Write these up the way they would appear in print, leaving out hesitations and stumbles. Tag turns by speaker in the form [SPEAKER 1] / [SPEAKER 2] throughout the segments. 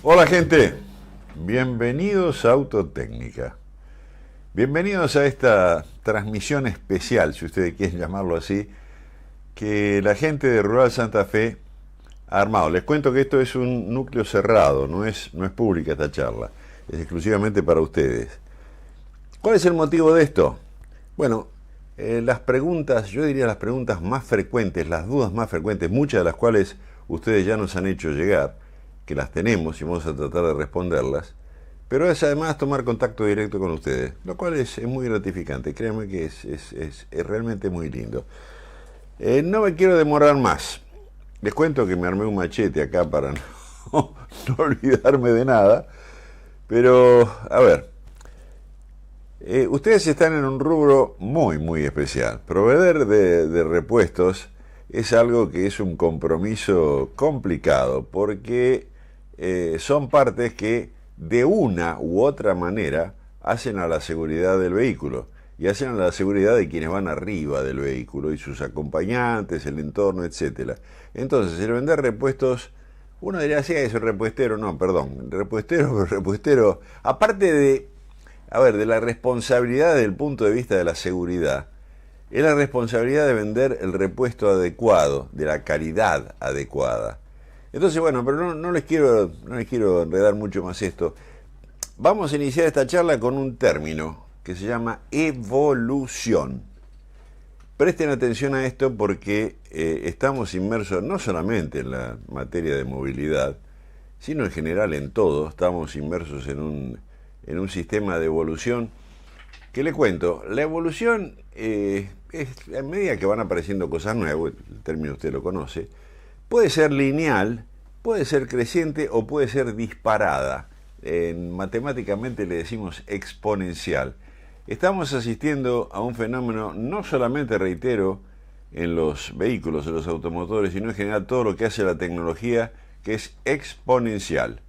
[SPEAKER 1] Hola gente, bienvenidos a Autotécnica. Bienvenidos a esta transmisión especial, si ustedes quieren llamarlo así, que la gente de Rural Santa Fe ha armado. Les cuento que esto es un núcleo cerrado, no es pública esta charla, es exclusivamente para ustedes. ¿Cuál es el motivo de esto? Bueno, las preguntas, yo diría las preguntas más frecuentes, las dudas más frecuentes, muchas de las cuales ustedes ya nos han hecho llegar, que las tenemos y vamos a tratar de responderlas, pero es además tomar contacto directo con ustedes, lo cual es muy gratificante, créanme que es realmente muy lindo. No me quiero demorar más, les cuento que me armé un machete acá para no olvidarme de nada, pero a ver, ustedes están en un rubro muy especial. Proveer de repuestos es algo que es un compromiso complicado porque son partes que de una u otra manera hacen a la seguridad del vehículo y hacen a la seguridad de quienes van arriba del vehículo y sus acompañantes, el entorno, etcétera. Entonces, el vender repuestos, uno diría, sí, es el repuestero, no, perdón, repuestero, aparte de la responsabilidad desde el punto de vista de la seguridad, es la responsabilidad de vender el repuesto adecuado, de la calidad adecuada. Entonces, bueno, pero no les quiero enredar mucho más esto. Vamos a iniciar esta charla con un término que se llama evolución. Presten atención a esto porque estamos inmersos no solamente en la materia de movilidad, sino en general en todo. Estamos inmersos en un sistema de evolución que le cuento. La evolución es a medida que van apareciendo cosas nuevas, el término usted lo conoce, puede ser lineal, puede ser creciente o puede ser disparada. Matemáticamente le decimos exponencial. Estamos asistiendo a un fenómeno, no solamente, reitero, en los vehículos, en los automotores, sino en general todo lo que hace la tecnología, que es exponencial.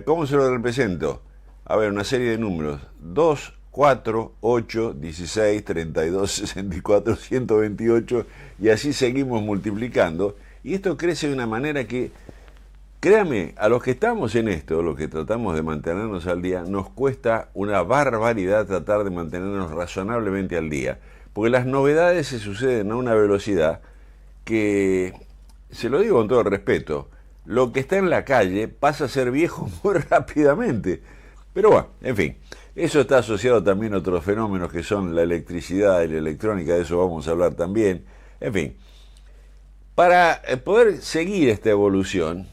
[SPEAKER 1] ¿Cómo se lo represento? A ver, una serie de números. 2, 4, 8, 16, 32, 64, 128 y así seguimos multiplicando. Y esto crece de una manera que, créame, a los que estamos en esto, los que tratamos de mantenernos al día, nos cuesta una barbaridad tratar de mantenernos razonablemente al día. Porque las novedades se suceden a una velocidad que, se lo digo con todo el respeto, lo que está en la calle pasa a ser viejo muy rápidamente. Pero bueno, en fin, eso está asociado también a otros fenómenos que son la electricidad y la electrónica, de eso vamos a hablar también. En fin, para poder seguir esta evolución,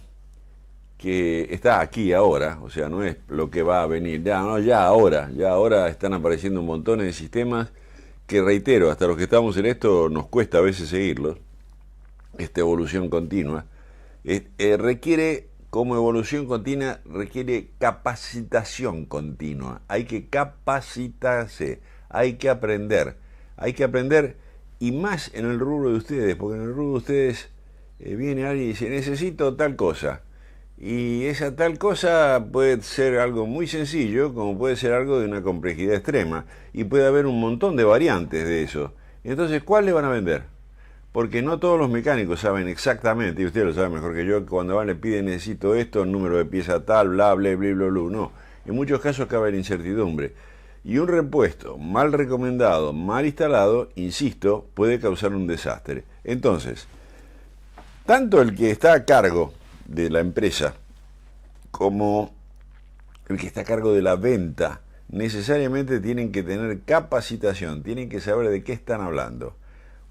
[SPEAKER 1] que está aquí ahora, o sea, no es lo que va a venir, ya ahora están apareciendo un montón de sistemas que, reitero, hasta los que estamos en esto nos cuesta a veces seguirlos, esta evolución continua, requiere... Como evolución continua requiere capacitación continua. Hay que capacitarse, hay que aprender y más en el rubro de ustedes, porque en el rubro de ustedes viene alguien y dice, necesito tal cosa. Y esa tal cosa puede ser algo muy sencillo, como puede ser algo de una complejidad extrema. Y puede haber un montón de variantes de eso. Entonces, ¿cuál le van a vender? Porque no todos los mecánicos saben exactamente, y usted lo sabe mejor que yo, que cuando van le piden necesito esto, el número de pieza tal, bla, bla, bla, bla, bla, no. En muchos casos cabe la incertidumbre. Y un repuesto mal recomendado, mal instalado, insisto, puede causar un desastre. Entonces, tanto el que está a cargo de la empresa como el que está a cargo de la venta, necesariamente tienen que tener capacitación, tienen que saber de qué están hablando.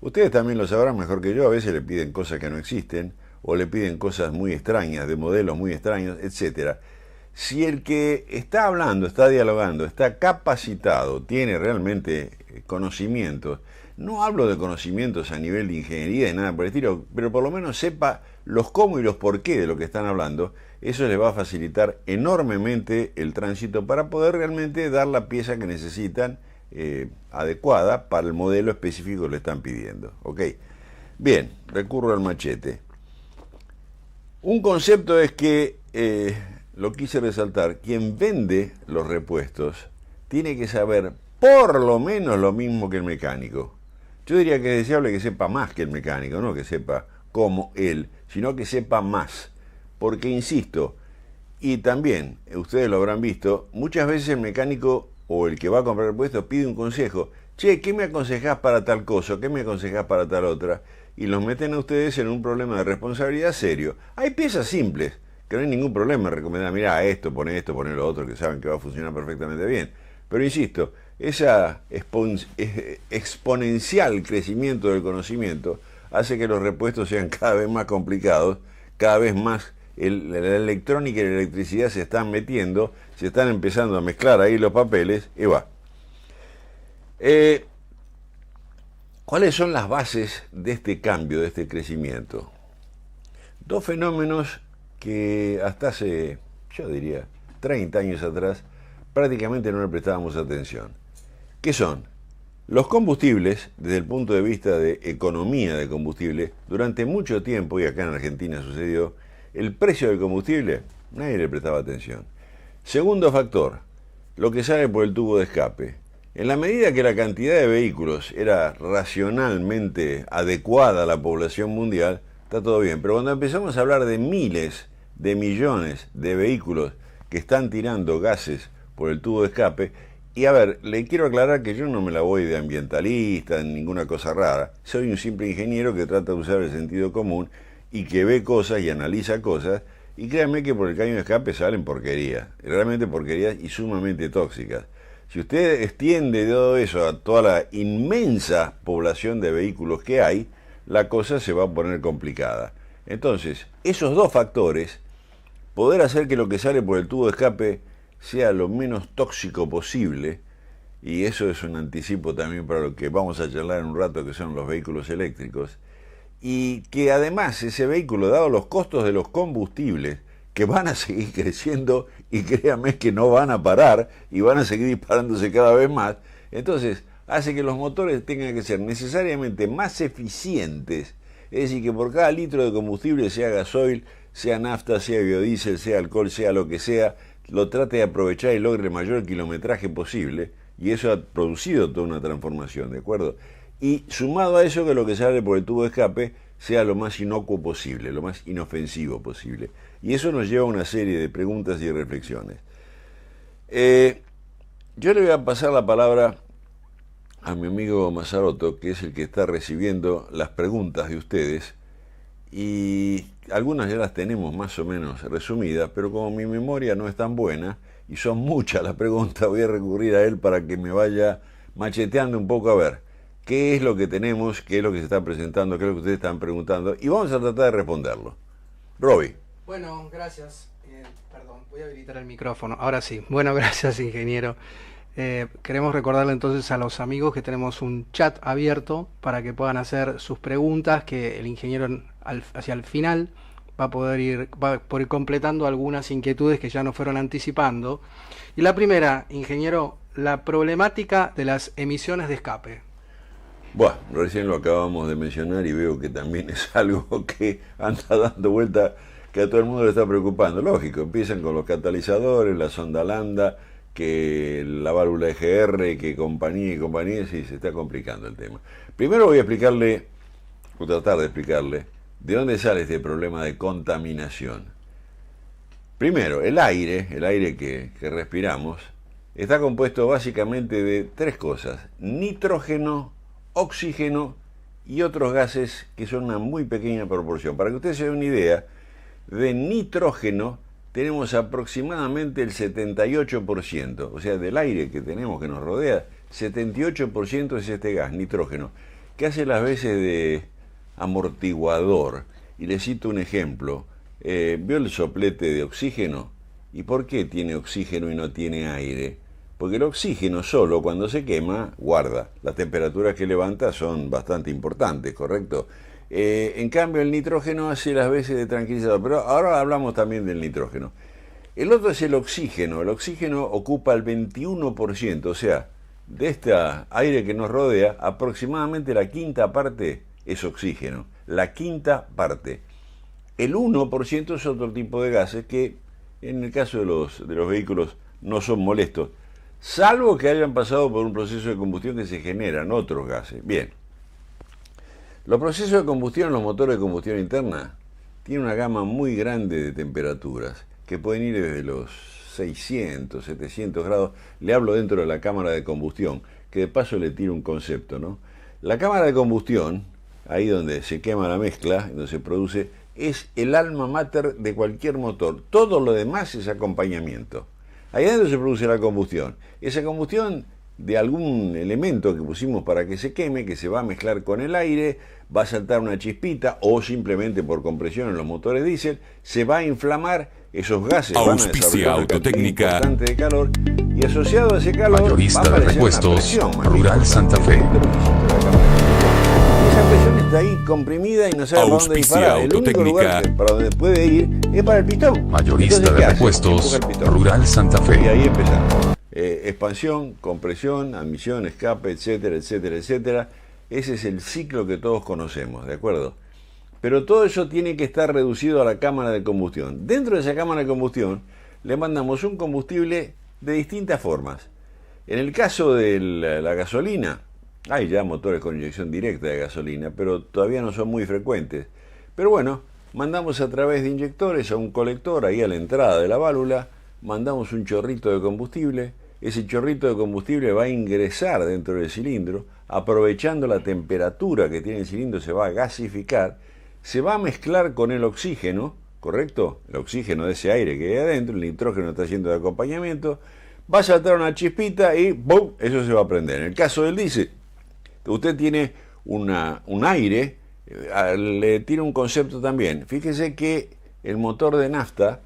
[SPEAKER 1] Ustedes también lo sabrán mejor que yo, a veces le piden cosas que no existen, o le piden cosas muy extrañas, de modelos muy extraños, etc. Si el que está hablando, está dialogando, está capacitado, tiene realmente conocimientos, no hablo de conocimientos a nivel de ingeniería y nada por el estilo, pero por lo menos sepa los cómo y los por qué de lo que están hablando, eso les va a facilitar enormemente el tránsito para poder realmente dar la pieza que necesitan, adecuada para el modelo específico que le están pidiendo. ¿Ok? Bien, recurro al machete. Un concepto es que, lo quise resaltar, quien vende los repuestos tiene que saber por lo menos lo mismo que el mecánico. Yo diría que es deseable que sepa más que el mecánico, no que sepa como él, sino que sepa más. Porque, insisto, Y también, ustedes lo habrán visto, muchas veces el mecánico o el que va a comprar repuestos pide un consejo. Che, ¿qué me aconsejás para tal cosa? ¿Qué me aconsejás para tal otra? Y los meten a ustedes en un problema de responsabilidad serio. Hay piezas simples, que no hay ningún problema en recomendar, mira, esto, pone lo otro, que saben que va a funcionar perfectamente bien. Pero insisto, ese exponencial crecimiento del conocimiento hace que los repuestos sean cada vez más complicados, cada vez más la electrónica y la electricidad se están metiendo, se están empezando a mezclar ahí los papeles, y va. ¿Cuáles son las bases de este cambio, de este crecimiento? Dos fenómenos que hasta hace, yo diría, 30 años atrás, prácticamente no le prestábamos atención. ¿Qué son? Los combustibles, desde el punto de vista de economía de combustible, durante mucho tiempo, y acá en Argentina sucedió, el precio del combustible, nadie le prestaba atención. Segundo factor, lo que sale por el tubo de escape. En la medida que la cantidad de vehículos era racionalmente adecuada a la población mundial, está todo bien. Pero cuando empezamos a hablar de miles de millones de vehículos que están tirando gases por el tubo de escape, y a ver, le quiero aclarar que yo no me la voy de ambientalista, ninguna cosa rara. Soy un simple ingeniero que trata de usar el sentido común y que ve cosas y analiza cosas, y créanme que por el caño de escape salen porquerías, realmente porquerías y sumamente tóxicas. Si usted extiende todo eso a toda la inmensa población de vehículos que hay, la cosa se va a poner complicada. Entonces, esos dos factores, poder hacer que lo que sale por el tubo de escape sea lo menos tóxico posible, y eso es un anticipo también para lo que vamos a charlar en un rato, que son los vehículos eléctricos, y que además ese vehículo, dado los costos de los combustibles, que van a seguir creciendo y créanme que no van a parar y van a seguir disparándose cada vez más, entonces hace que los motores tengan que ser necesariamente más eficientes, es decir, que por cada litro de combustible, sea gasoil, sea nafta, sea biodiesel, sea alcohol, sea lo que sea, lo trate de aprovechar y logre el mayor kilometraje posible, y eso ha producido toda una transformación, ¿de acuerdo? Y sumado a eso, que lo que sale por el tubo de escape sea lo más inocuo posible, lo más inofensivo posible. Y eso nos lleva a una serie de preguntas y reflexiones. Yo le voy a pasar la palabra a mi amigo Mazarotto, que es el que está recibiendo las preguntas de ustedes, y algunas ya las tenemos más o menos resumidas, pero como mi memoria no es tan buena y son muchas las preguntas, voy a recurrir a él para que me vaya macheteando un poco a ver qué es lo que tenemos, qué es lo que se está presentando, qué es lo que ustedes están preguntando, y vamos a tratar de responderlo. Roby.
[SPEAKER 2] Bueno, gracias. Perdón, voy a habilitar el micrófono. Ahora sí. Bueno, gracias, ingeniero. Queremos recordarle entonces a los amigos que tenemos un chat abierto para que puedan hacer sus preguntas, que el ingeniero hacia el final va a poder ir completando algunas inquietudes que ya nos fueron anticipando. Y la primera, ingeniero, la problemática de las emisiones de escape.
[SPEAKER 1] Bueno, recién lo acabamos de mencionar y veo que también es algo que anda dando vuelta, que a todo el mundo le está preocupando. Lógico, empiezan con los catalizadores, la sonda lambda, que la válvula EGR, que compañía y compañía, sí, se está complicando el tema. Primero voy a explicarle, o tratar de explicarle, de dónde sale este problema de contaminación. Primero, el aire que respiramos, está compuesto básicamente de tres cosas: nitrógeno, oxígeno y otros gases que son una muy pequeña proporción. Para que ustedes se den una idea, de nitrógeno tenemos aproximadamente el 78%, o sea, del aire que tenemos que nos rodea, 78% es este gas, nitrógeno, que hace las veces de amortiguador. Y les cito un ejemplo. ¿Vio el soplete de oxígeno? ¿Y por qué tiene oxígeno y no tiene aire? Porque el oxígeno solo, cuando se quema, guarda. Las temperaturas que levanta son bastante importantes, ¿correcto? En cambio, el nitrógeno hace las veces de tranquilizador. Pero ahora hablamos también del nitrógeno. El otro es el oxígeno. El oxígeno ocupa el 21%, o sea, de este aire que nos rodea, aproximadamente la quinta parte es oxígeno. La quinta parte. El 1% es otro tipo de gases que, en el caso de los vehículos, no son molestos, salvo que hayan pasado por un proceso de combustión que se generan otros gases. Bien. Los procesos de combustión, los motores de combustión interna, tienen una gama muy grande de temperaturas, que pueden ir desde los 600, 700 grados. Le hablo dentro de la cámara de combustión, que de paso le tiro un concepto, ¿no? La cámara de combustión, ahí donde se quema la mezcla, donde se produce, es el alma mater de cualquier motor. Todo lo demás es acompañamiento. Ahí adentro se produce la combustión. Esa combustión de algún elemento que pusimos para que se queme, que se va a mezclar con el aire, va a saltar una chispita o simplemente por compresión en los motores diésel, se va a inflamar, esos gases van a desarrollar una cantidad importante de calor y asociado a ese calor
[SPEAKER 3] Mayorista
[SPEAKER 1] va a
[SPEAKER 3] de
[SPEAKER 1] aparecer
[SPEAKER 3] repuestos,
[SPEAKER 1] una presión,
[SPEAKER 3] Rural Santa Fe.
[SPEAKER 1] Y esa presión está ahí comprimida y no sabe para dónde disparar. El único lugar para donde puede ir es para el pistón.
[SPEAKER 3] Mayorista
[SPEAKER 1] Entonces,
[SPEAKER 3] de
[SPEAKER 1] ¿qué hace?
[SPEAKER 3] repuestos,
[SPEAKER 1] Empuja el pistón.
[SPEAKER 3] Rural Santa Fe.
[SPEAKER 1] Y ahí empezamos. Expansión, compresión, admisión, escape, etcétera, etcétera, etcétera. Ese es el ciclo que todos conocemos, ¿de acuerdo? Pero todo eso tiene que estar reducido a la cámara de combustión. Dentro de esa cámara de combustión le mandamos un combustible de distintas formas. En el caso de la gasolina, hay ya motores con inyección directa de gasolina, pero todavía no son muy frecuentes. Pero bueno, mandamos a través de inyectores a un colector ahí a la entrada de la válvula, mandamos un chorrito de combustible. Ese chorrito de combustible va a ingresar dentro del cilindro, aprovechando la temperatura que tiene el cilindro, se va a gasificar, se va a mezclar con el oxígeno, ¿correcto? El oxígeno de ese aire que hay adentro, el nitrógeno está haciendo de acompañamiento, va a saltar una chispita y ¡bum! Eso se va a prender. En el caso del diésel, usted tiene un aire, le tira un concepto también. Fíjese que el motor de nafta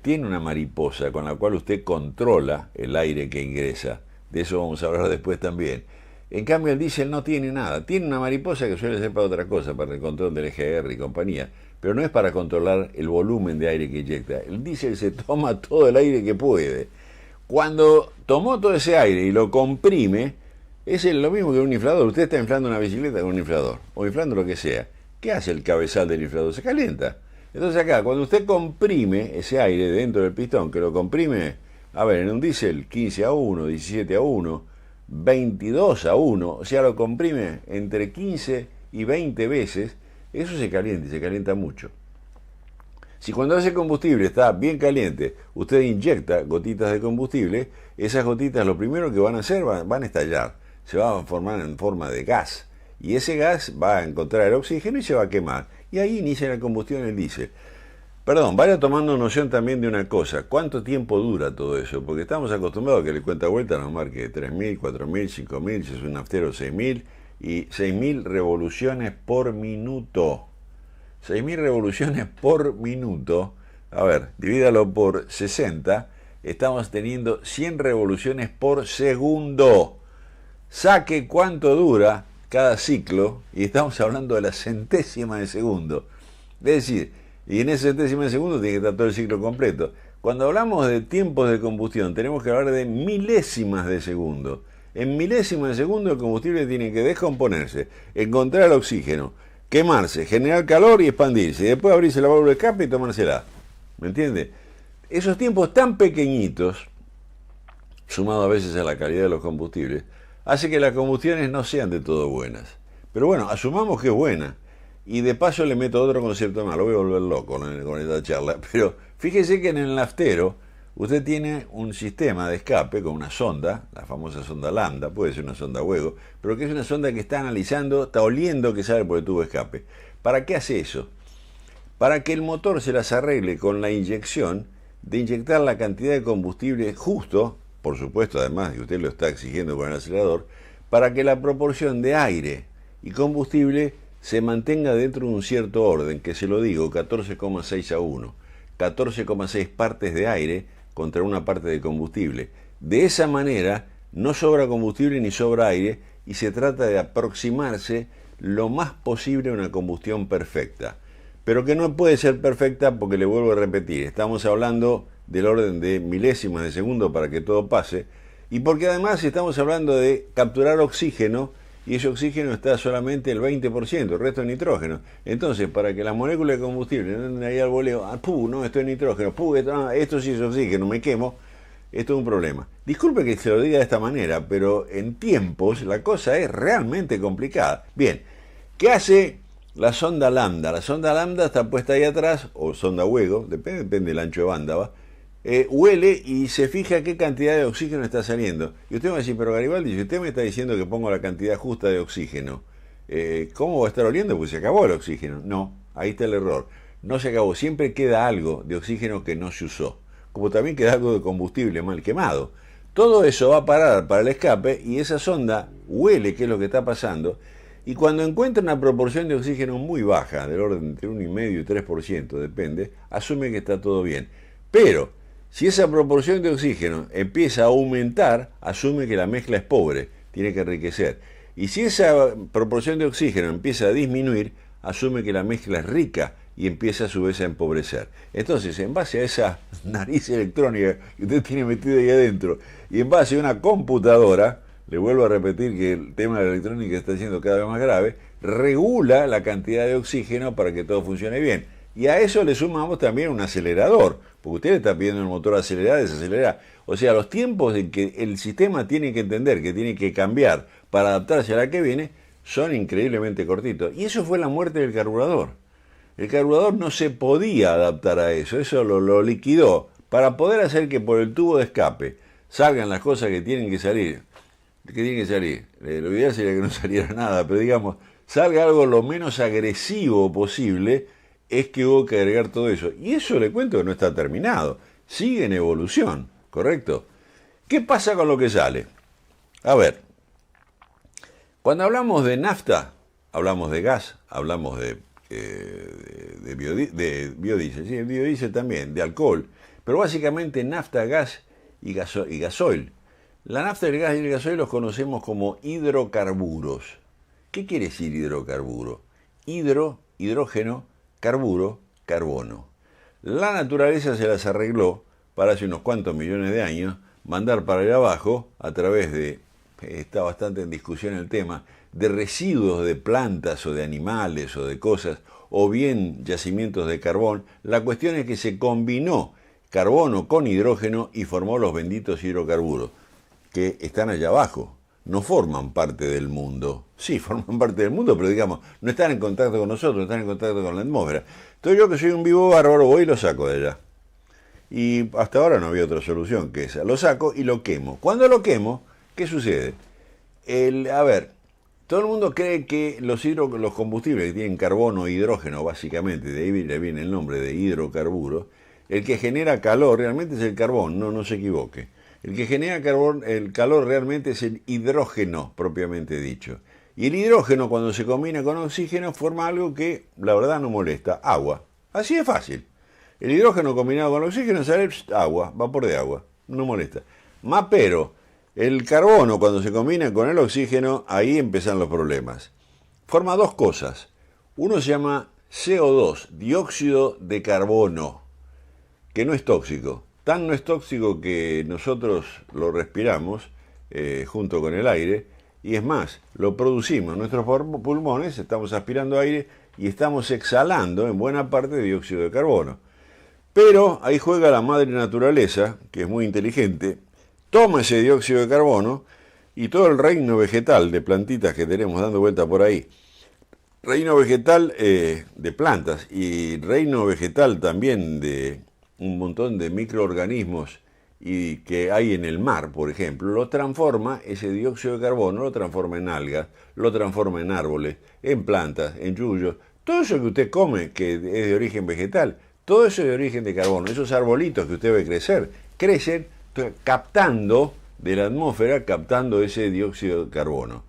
[SPEAKER 1] tiene una mariposa con la cual usted controla el aire que ingresa. De eso vamos a hablar después también. En cambio el diésel no tiene nada. Tiene una mariposa que suele ser para otra cosa, para el control del EGR y compañía, pero no es para controlar el volumen de aire que inyecta. El diésel se toma todo el aire que puede. Cuando tomó todo ese aire y lo comprime, es lo mismo que un inflador. Usted está inflando una bicicleta con un inflador, o inflando lo que sea. ¿Qué hace el cabezal del inflador? Se calienta. Entonces acá, cuando usted comprime ese aire dentro del pistón, que lo comprime, a ver, en un diésel 15-1, 17-1, 22-1, o sea, lo comprime entre 15 y 20 veces, eso se calienta y se calienta mucho. Si cuando ese combustible está bien caliente, usted inyecta gotitas de combustible, esas gotitas lo primero que van a hacer, van a estallar, se van a formar en forma de gas, y ese gas va a encontrar el oxígeno y se va a quemar. Y ahí inicia la combustión del diésel. Perdón, vaya tomando noción también de una cosa. ¿Cuánto tiempo dura todo eso? Porque estamos acostumbrados a que el cuenta vuelta nos marque 3.000, 4.000, 5.000, si es un naftero 6.000 y 6.000 revoluciones por minuto. 6.000 revoluciones por minuto. A ver, divídalo por 60. Estamos teniendo 100 revoluciones por segundo. Saque cuánto dura cada ciclo, y estamos hablando de la centésima de segundo. Es decir, y en esa centésima de segundo tiene que estar todo el ciclo completo. Cuando hablamos de tiempos de combustión, tenemos que hablar de milésimas de segundo. En milésimas de segundo el combustible tiene que descomponerse, encontrar el oxígeno, quemarse, generar calor y expandirse, y después abrirse la válvula de escape y tomársela. ¿Me entiende? Esos tiempos tan pequeñitos, sumado a veces a la calidad de los combustibles, hace que las combustiones no sean de todo buenas. Pero bueno, asumamos que es buena. Y de paso le meto otro concepto más, lo voy a volver loco con esta charla. Pero fíjese que en el naftero usted tiene un sistema de escape con una sonda, la famosa sonda lambda, puede ser una sonda huevo, pero que es una sonda que está analizando, está oliendo que sale por el tubo de escape. ¿Para qué hace eso? Para que el motor se las arregle con la inyección, de inyectar la cantidad de combustible justo, por supuesto, además que usted lo está exigiendo con el acelerador, para que la proporción de aire y combustible se mantenga dentro de un cierto orden, que se lo digo, 14,6-1. 14,6 partes de aire contra una parte de combustible. De esa manera, no sobra combustible ni sobra aire, y se trata de aproximarse lo más posible a una combustión perfecta. Pero que no puede ser perfecta porque, le vuelvo a repetir, estamos hablando del orden de milésimas de segundo para que todo pase, y porque además estamos hablando de capturar oxígeno, y ese oxígeno está solamente el 20%, el resto es nitrógeno. Entonces, para que las moléculas de combustible no anden ahí al voleo, no, esto es nitrógeno, esto sí es oxígeno, me quemo, esto es un problema. Disculpe que se lo diga de esta manera, pero en tiempos la cosa es realmente complicada. Bien, ¿qué hace La sonda lambda. La sonda lambda está puesta ahí atrás, o sonda hueco, depende del ancho de banda, ¿va? Huele y se fija qué cantidad de oxígeno está saliendo. Y usted me va a decir, pero Garibaldi, si usted me está diciendo que pongo la cantidad justa de oxígeno, ¿cómo va a estar oliendo? Pues se acabó el oxígeno. No, ahí está el error. No se acabó, siempre queda algo de oxígeno que no se usó. Como también queda algo de combustible mal quemado. Todo eso va a parar para el escape y esa sonda huele qué es lo que está pasando. Y cuando encuentra una proporción de oxígeno muy baja, del orden entre 1,5 y 3%, depende, asume que está todo bien. Pero si esa proporción de oxígeno empieza a aumentar, asume que la mezcla es pobre, tiene que enriquecer. Y si esa proporción de oxígeno empieza a disminuir, asume que la mezcla es rica y empieza a su vez a empobrecer. Entonces, en base a esa nariz electrónica que usted tiene metida ahí adentro, y en base a una computadora, le vuelvo a repetir que el tema de la electrónica está siendo cada vez más grave, regula la cantidad de oxígeno para que todo funcione bien. Y a eso le sumamos también un acelerador, porque usted le está pidiendo el motor acelerar, desacelerar. O sea, los tiempos en que el sistema tiene que entender, que tiene que cambiar para adaptarse a la que viene, son increíblemente cortitos. Y eso fue la muerte del carburador. El carburador no se podía adaptar a eso lo liquidó para poder hacer que por el tubo de escape salgan las cosas que tienen que salir. Lo ideal sería que no saliera nada, pero digamos, salga algo lo menos agresivo posible, es que hubo que agregar todo eso. Y eso le cuento que no está terminado, sigue en evolución, ¿correcto? ¿Qué pasa con lo que sale? A ver, cuando hablamos de nafta, hablamos de gas, hablamos de biodiesel, sí, biodiesel también, de alcohol, pero básicamente nafta, gas y gasoil. La nafta, el gas y el gasoil los conocemos como hidrocarburos. ¿Qué quiere decir hidrocarburo? Hidrógeno, carburo, carbono. La naturaleza se las arregló para hace unos cuantos millones de años mandar para el abajo, a través de, está bastante en discusión el tema, de residuos de plantas o de animales o de cosas, o bien yacimientos de carbón. La cuestión es que se combinó carbono con hidrógeno y formó los benditos hidrocarburos, que están allá abajo. No forman parte del mundo. Sí, forman parte del mundo, pero digamos, no están en contacto con nosotros, no están en contacto con la atmósfera. Entonces yo, que soy un vivo bárbaro, voy y lo saco de allá. Y hasta ahora no había otra solución que esa. Lo saco y lo quemo. Cuando lo quemo, ¿qué sucede? Todo el mundo cree que los combustibles que tienen carbono e hidrógeno, básicamente, de ahí le viene el nombre de hidrocarburo, el que genera calor realmente es el carbón, no se equivoque. El que genera el calor realmente es el hidrógeno, propiamente dicho. Y el hidrógeno, cuando se combina con oxígeno, forma algo que, la verdad, no molesta: agua. Así de fácil. El hidrógeno combinado con el oxígeno sale agua, vapor de agua, no molesta. Pero el carbono, cuando se combina con el oxígeno, ahí empiezan los problemas. Forma dos cosas. Uno se llama CO2, dióxido de carbono, que no es tóxico. Tan no es tóxico que nosotros lo respiramos junto con el aire, y es más, lo producimos en nuestros pulmones, estamos aspirando aire y estamos exhalando en buena parte dióxido de carbono. Pero ahí juega la madre naturaleza, que es muy inteligente, toma ese dióxido de carbono y todo el reino vegetal de plantitas que tenemos dando vuelta por ahí, reino vegetal de plantas y reino vegetal también de un montón de microorganismos y que hay en el mar, por ejemplo, lo transforma, ese dióxido de carbono lo transforma en algas, lo transforma en árboles, en plantas, en yuyos. Todo eso que usted come, que es de origen vegetal, todo eso es de origen de carbono. Esos arbolitos que usted ve crecer, crecen captando de la atmósfera, captando ese dióxido de carbono.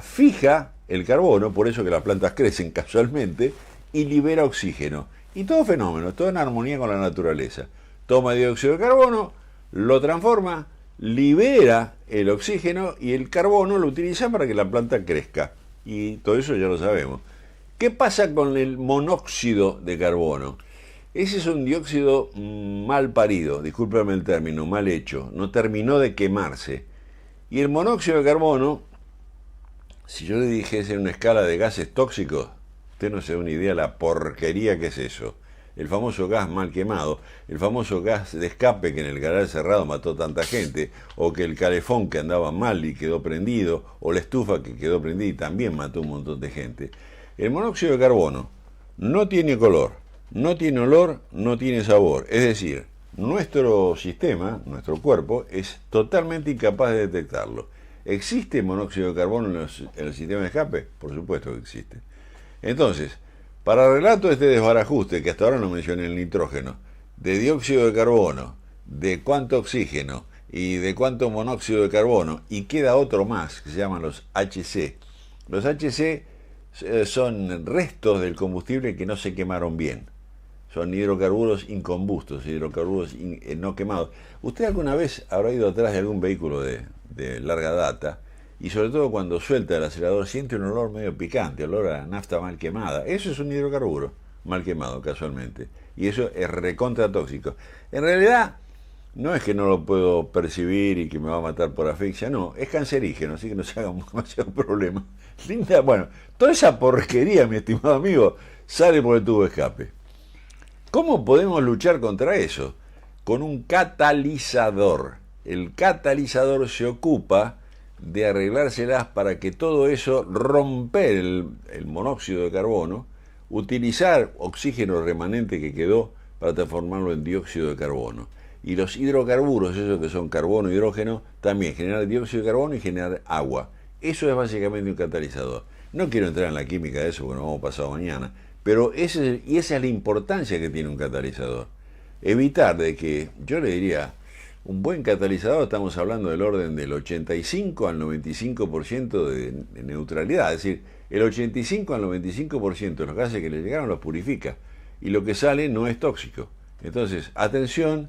[SPEAKER 1] Fija el carbono, por eso que las plantas crecen casualmente, y libera oxígeno. Y todo fenómeno, todo en armonía con la naturaleza. Toma dióxido de carbono, lo transforma, libera el oxígeno y el carbono lo utiliza para que la planta crezca. Y todo eso ya lo sabemos. ¿Qué pasa con el monóxido de carbono? Ese es un dióxido mal parido, discúlpeme el término, mal hecho, no terminó de quemarse. Y el monóxido de carbono, si yo le dijese en una escala de gases tóxicos, usted no se da una idea la porquería que es eso. El famoso gas mal quemado, el famoso gas de escape que en el canal cerrado mató tanta gente, o que el calefón que andaba mal y quedó prendido, o la estufa que quedó prendida y también mató un montón de gente. El monóxido de carbono no tiene color, no tiene olor, no tiene sabor. Es decir, nuestro sistema, nuestro cuerpo, es totalmente incapaz de detectarlo. ¿Existe monóxido de carbono en el sistema de escape? Por supuesto que existe. Entonces, para arreglar todo este desbarajuste, que hasta ahora no mencioné el nitrógeno, de dióxido de carbono, de cuánto oxígeno y de cuánto monóxido de carbono, y queda otro más que se llaman los HC. Los HC son restos del combustible que no se quemaron bien. Son hidrocarburos incombustos, hidrocarburos no quemados. ¿Usted alguna vez habrá ido atrás de algún vehículo de larga data? Y sobre todo cuando suelta el acelerador siente un olor medio picante, olor a nafta mal quemada. Eso es un hidrocarburo mal quemado casualmente. Y eso es recontra tóxico. En realidad no es que no lo puedo percibir y que me va a matar por asfixia, no, es cancerígeno, así que no se haga demasiado problema. Linda, bueno, toda esa porquería, mi estimado amigo, sale por el tubo de escape. ¿Cómo podemos luchar contra eso? Con un catalizador. El catalizador se ocupa de arreglárselas para que todo eso, romper el monóxido de carbono, utilizar oxígeno remanente que quedó para transformarlo en dióxido de carbono. Y los hidrocarburos, esos que son carbono y hidrógeno, también generar dióxido de carbono y generar agua. Eso es básicamente un catalizador. No quiero entrar en la química de eso porque nos vamos pasado mañana, pero esa es la importancia que tiene un catalizador. Evitar de que, yo le diría, un buen catalizador, estamos hablando del orden del 85 al 95% de neutralidad, es decir, el 85 al 95% de los gases que le llegaron los purifica y lo que sale no es tóxico. Entonces, atención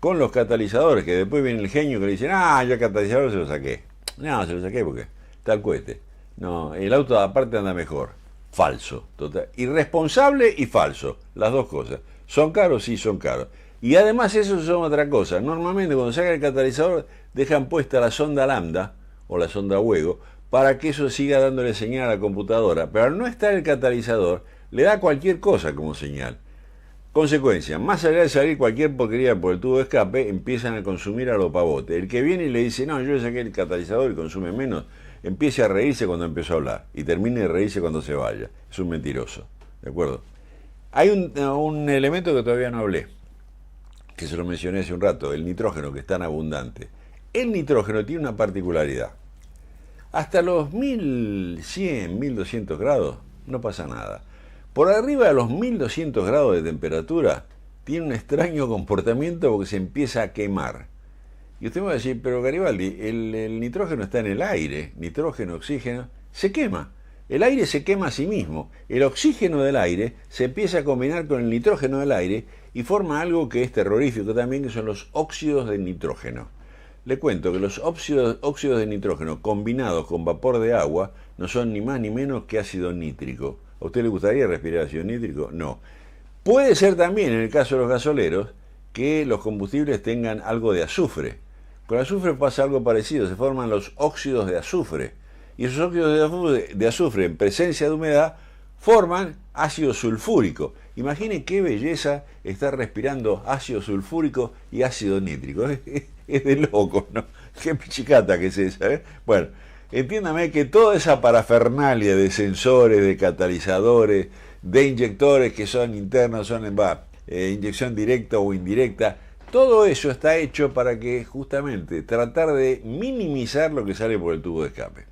[SPEAKER 1] con los catalizadores, que después viene el genio que le dice, yo el catalizador se lo saqué. No, se lo saqué porque está el cohete. No, el auto aparte anda mejor. Falso, total. Irresponsable y falso, las dos cosas. ¿Son caros? Sí, son caros. Y además eso son otra cosa. Normalmente cuando sacan el catalizador dejan puesta la sonda lambda o la sonda Fuego para que eso siga dándole señal a la computadora. Pero al no estar el catalizador, le da cualquier cosa como señal. Consecuencia, más allá de salir cualquier porquería por el tubo de escape, empiezan a consumir a lo pavote. El que viene y le dice, no, yo le saqué el catalizador y consume menos, empiece a reírse cuando empezó a hablar y termine de reírse cuando se vaya. Es un mentiroso, ¿de acuerdo? Hay un elemento que todavía no hablé, que se lo mencioné hace un rato, el nitrógeno, que es tan abundante. El nitrógeno tiene una particularidad. Hasta los 1100, 1200 grados no pasa nada. Por arriba de los 1200 grados de temperatura tiene un extraño comportamiento porque se empieza a quemar. Y usted me va a decir, pero Garibaldi, el nitrógeno está en el aire, nitrógeno, oxígeno, se quema. El aire se quema a sí mismo. El oxígeno del aire se empieza a combinar con el nitrógeno del aire y forma algo que es terrorífico también, que son los óxidos de nitrógeno. Le cuento que los óxidos de nitrógeno combinados con vapor de agua no son ni más ni menos que ácido nítrico. ¿A usted le gustaría respirar ácido nítrico? No. Puede ser también, en el caso de los gasoleros, que los combustibles tengan algo de azufre. Con el azufre pasa algo parecido, se forman los óxidos de azufre. Y esos óxidos de azufre en presencia de humedad forman ácido sulfúrico. Imagine qué belleza estar respirando ácido sulfúrico y ácido nítrico. Es de loco, ¿no? Qué pichicata que es esa, ¿eh? Bueno, entiéndame que toda esa parafernalia de sensores, de catalizadores, de inyectores que son internos, inyección directa o indirecta, todo eso está hecho para que justamente tratar de minimizar lo que sale por el tubo de escape.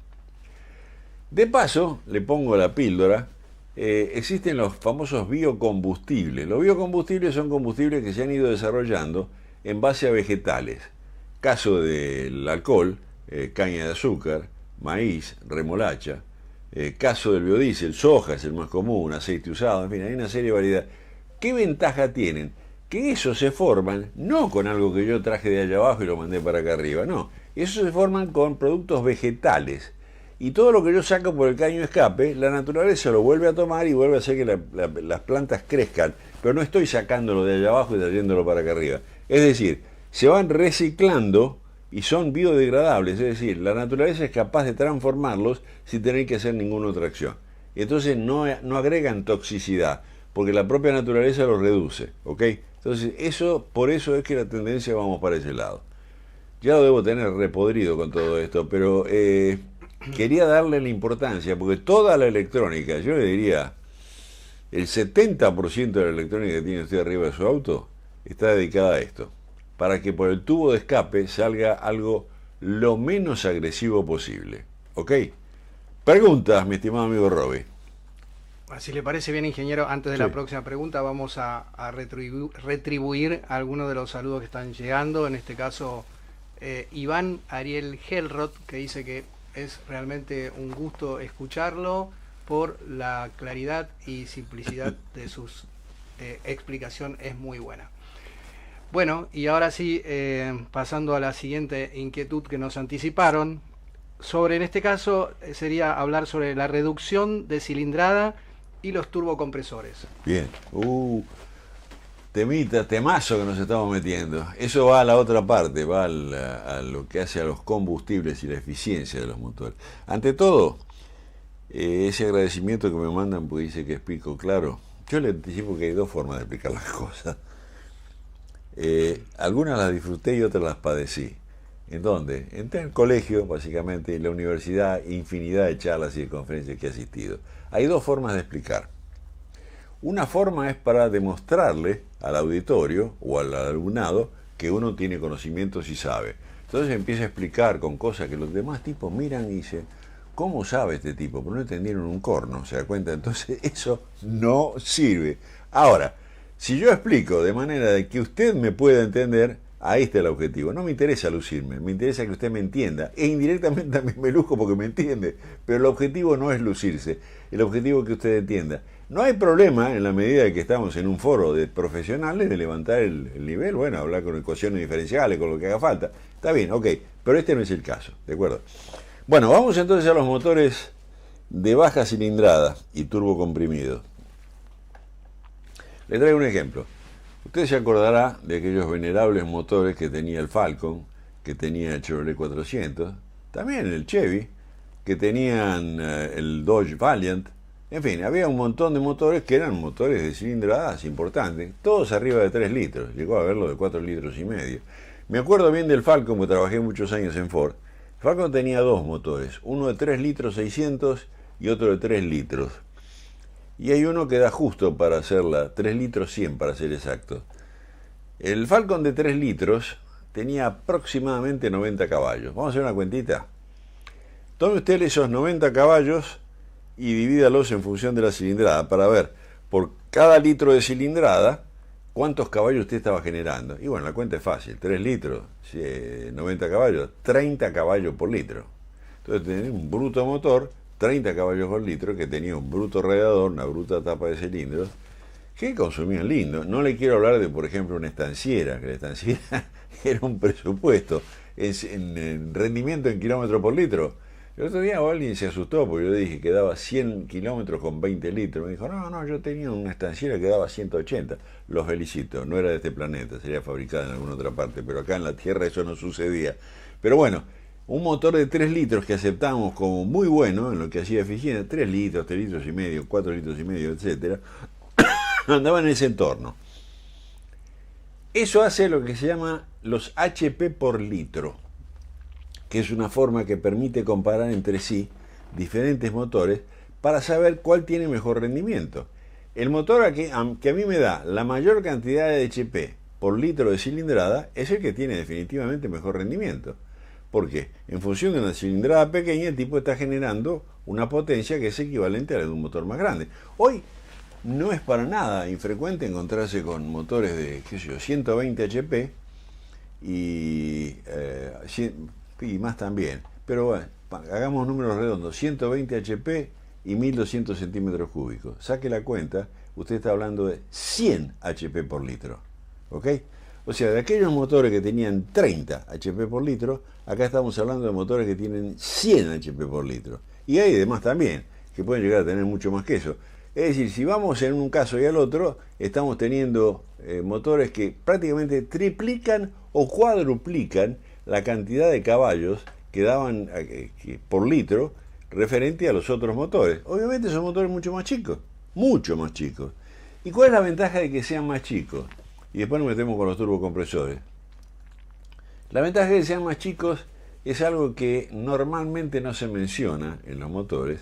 [SPEAKER 1] De paso, le pongo la píldora, existen los famosos biocombustibles. Los biocombustibles son combustibles que se han ido desarrollando en base a vegetales. Caso del alcohol, caña de azúcar, maíz, remolacha. Caso del biodiesel, soja es el más común, aceite usado, en fin, hay una serie de variedades. ¿Qué ventaja tienen? Que esos se forman no con algo que yo traje de allá abajo y lo mandé para acá arriba, no. Esos se forman con productos vegetales. Y todo lo que yo saco por el caño de escape, la naturaleza lo vuelve a tomar y vuelve a hacer que las plantas crezcan. Pero no estoy sacándolo de allá abajo y trayéndolo para acá arriba. Es decir, se van reciclando y son biodegradables. Es decir, la naturaleza es capaz de transformarlos sin tener que hacer ninguna otra acción. Y entonces no agregan toxicidad, porque la propia naturaleza los reduce. ¿Ok? Entonces, por eso es que la tendencia vamos para ese lado. Ya lo debo tener repodrido con todo esto, pero quería darle la importancia, porque toda la electrónica, yo le diría, el 70% de la electrónica que tiene usted arriba de su auto está dedicada a esto, para que por el tubo de escape salga algo lo menos agresivo posible. ¿Ok? Preguntas, mi estimado amigo Robbie.
[SPEAKER 2] Si le parece bien, ingeniero, antes de
[SPEAKER 1] Sí.
[SPEAKER 2] la próxima pregunta vamos a retribuir algunos de los saludos que están llegando. En este caso, Iván Ariel Helroth, que dice que es realmente un gusto escucharlo por la claridad y simplicidad de sus explicación, es muy buena. Bueno, y ahora sí, pasando a la siguiente inquietud que nos anticiparon, sobre, en este caso, sería hablar sobre la reducción de cilindrada y los turbocompresores.
[SPEAKER 1] Bien. Temazo que nos estamos metiendo. Eso va a la otra parte, va a lo que hace a los combustibles y la eficiencia de los motores. Ante todo, ese agradecimiento que me mandan porque dice que explico claro, yo le anticipo que hay dos formas de explicar las cosas. Algunas las disfruté y otras las padecí. ¿En dónde? En el colegio, básicamente, en la universidad, infinidad de charlas y de conferencias que he asistido. Hay dos formas de explicar. Una forma es para demostrarle al auditorio o al alumnado que uno tiene conocimientos y sabe. Entonces empieza a explicar con cosas que los demás tipos miran y dicen, ¿cómo sabe este tipo? Pero no entendieron un corno, ¿se da cuenta? Entonces eso no sirve. Ahora, si yo explico de manera de que usted me pueda entender, ahí está el objetivo. No me interesa lucirme, me interesa que usted me entienda. E indirectamente también me luzco porque me entiende. Pero el objetivo no es lucirse, el objetivo es que usted entienda. No hay problema en la medida de que estamos en un foro de profesionales de levantar el nivel, bueno, hablar con ecuaciones diferenciales, con lo que haga falta. Está bien, ok, pero este no es el caso, ¿de acuerdo? Bueno, vamos entonces a los motores de baja cilindrada y turbo comprimido. Le traigo un ejemplo. Usted se acordará de aquellos venerables motores que tenía el Falcon, que tenía el Chevrolet 400, también el Chevy, que tenían el Dodge Valiant. En fin, había un montón de motores que eran motores de cilindradas importantes, todos arriba de 3 litros, llegó a haberlo de 4 litros y medio. Me acuerdo bien del Falcon, porque trabajé muchos años en Ford. El Falcon tenía dos motores, uno de 3 litros 600 y otro de 3 litros. Y hay uno que da justo para hacerla, 3 litros 100 para ser exacto. El Falcon de 3 litros tenía aproximadamente 90 caballos. Vamos a hacer una cuentita. Tome usted esos 90 caballos y divídalos en función de la cilindrada para ver por cada litro de cilindrada cuántos caballos usted estaba generando. Y bueno, la cuenta es fácil, 3 litros, 90 caballos, 30 caballos por litro. Entonces tenés un bruto motor, 30 caballos por litro, que tenía un bruto radiador, una bruta tapa de cilindros, que consumían lindo. No le quiero hablar de, por ejemplo, una estanciera, que la estanciera era un presupuesto en rendimiento en kilómetros por litro. El otro día alguien se asustó porque yo le dije que daba 100 kilómetros con 20 litros. Me dijo, no, yo tenía una estanciera que daba 180. Los felicito, no era de este planeta, sería fabricada en alguna otra parte, pero acá en la Tierra eso no sucedía. Pero bueno, un motor de 3 litros que aceptamos como muy bueno en lo que hacía eficiencia, 3 litros y medio, 4 litros y medio, etcétera, andaba en ese entorno. Eso hace lo que se llama los HP por litro, que es una forma que permite comparar entre sí diferentes motores para saber cuál tiene mejor rendimiento. El motor que a mí me da la mayor cantidad de HP por litro de cilindrada es el que tiene definitivamente mejor rendimiento. Porque en función de una cilindrada pequeña, el tipo está generando una potencia que es equivalente a la de un motor más grande. Hoy no es para nada infrecuente encontrarse con motores de, 120 HP y más también. Pero bueno, hagamos números redondos, 120 HP y 1200 centímetros cúbicos. Saque la cuenta, usted está hablando de 100 HP por litro. ¿Ok? O sea, de aquellos motores que tenían 30 HP por litro, acá estamos hablando de motores que tienen 100 HP por litro. Y hay demás también, que pueden llegar a tener mucho más que eso. Es decir, si vamos en un caso y al otro, estamos teniendo motores que prácticamente triplican o cuadruplican la cantidad de caballos que daban por litro referente a los otros motores. Obviamente son motores mucho más chicos. ¿Y cuál es la ventaja de que sean más chicos? Y después nos metemos con los turbocompresores. La ventaja de que sean más chicos es algo que normalmente no se menciona en los motores,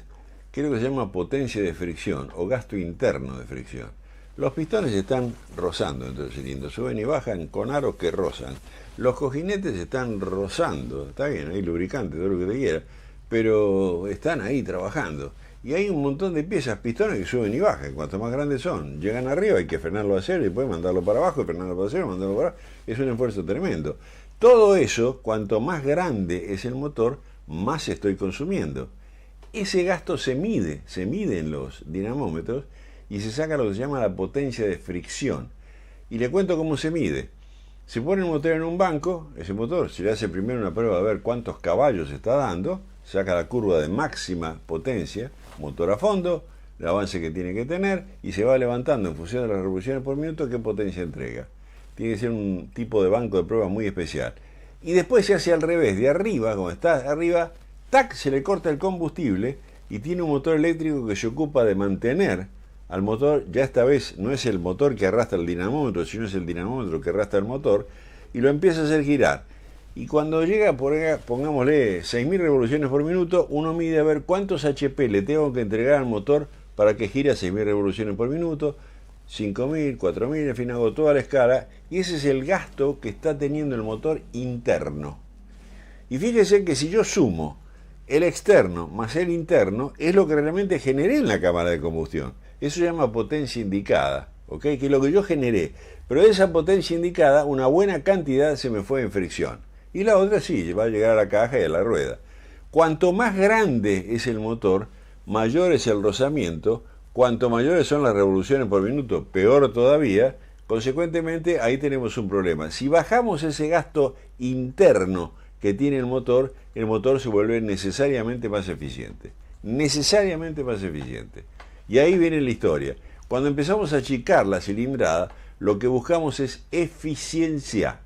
[SPEAKER 1] que es lo que se llama potencia de fricción o gasto interno de fricción. Los pistones están rozando entre los cilindros, suben y bajan con aros que rozan. Los cojinetes están rozando, está bien, hay lubricante, todo lo que te quiera, pero están ahí trabajando. Y hay un montón de piezas, pistones que suben y bajan. Cuanto más grandes son, llegan arriba, hay que frenarlo a cero y después mandarlo para abajo, y frenarlo para cero, mandarlo para abajo. Es un esfuerzo tremendo. Todo eso, cuanto más grande es el motor, más estoy consumiendo. Ese gasto se mide en los dinamómetros y se saca lo que se llama la potencia de fricción. Y le cuento cómo se mide. Se pone el motor en un banco, ese motor se le hace primero una prueba a ver cuántos caballos está dando, saca la curva de máxima potencia, motor a fondo, el avance que tiene que tener y se va levantando en función de las revoluciones por minuto qué potencia entrega. Tiene que ser un tipo de banco de pruebas muy especial. Y después se hace al revés, de arriba, como está arriba, tac, se le corta el combustible y tiene un motor eléctrico que se ocupa de mantener al motor. Ya esta vez no es el motor que arrastra el dinamómetro, sino es el dinamómetro que arrastra el motor y lo empieza a hacer girar. Y cuando llega, pongámosle 6.000 revoluciones por minuto, uno mide a ver cuántos HP le tengo que entregar al motor para que gire a 6.000 revoluciones por minuto, 5.000, 4.000, en fin, hago toda la escala, y ese es el gasto que está teniendo el motor interno. Y fíjese que si yo sumo el externo más el interno, es lo que realmente generé en la cámara de combustión. Eso se llama potencia indicada, ¿ok? Que es lo que yo generé. Pero de esa potencia indicada, una buena cantidad se me fue en fricción. Y la otra sí, va a llegar a la caja y a la rueda. Cuanto más grande es el motor, mayor es el rozamiento. Cuanto mayores son las revoluciones por minuto, peor todavía. Consecuentemente, ahí tenemos un problema. Si bajamos ese gasto interno que tiene el motor se vuelve necesariamente más eficiente. Necesariamente más eficiente. Y ahí viene la historia. Cuando empezamos a achicar la cilindrada, lo que buscamos es eficiencia.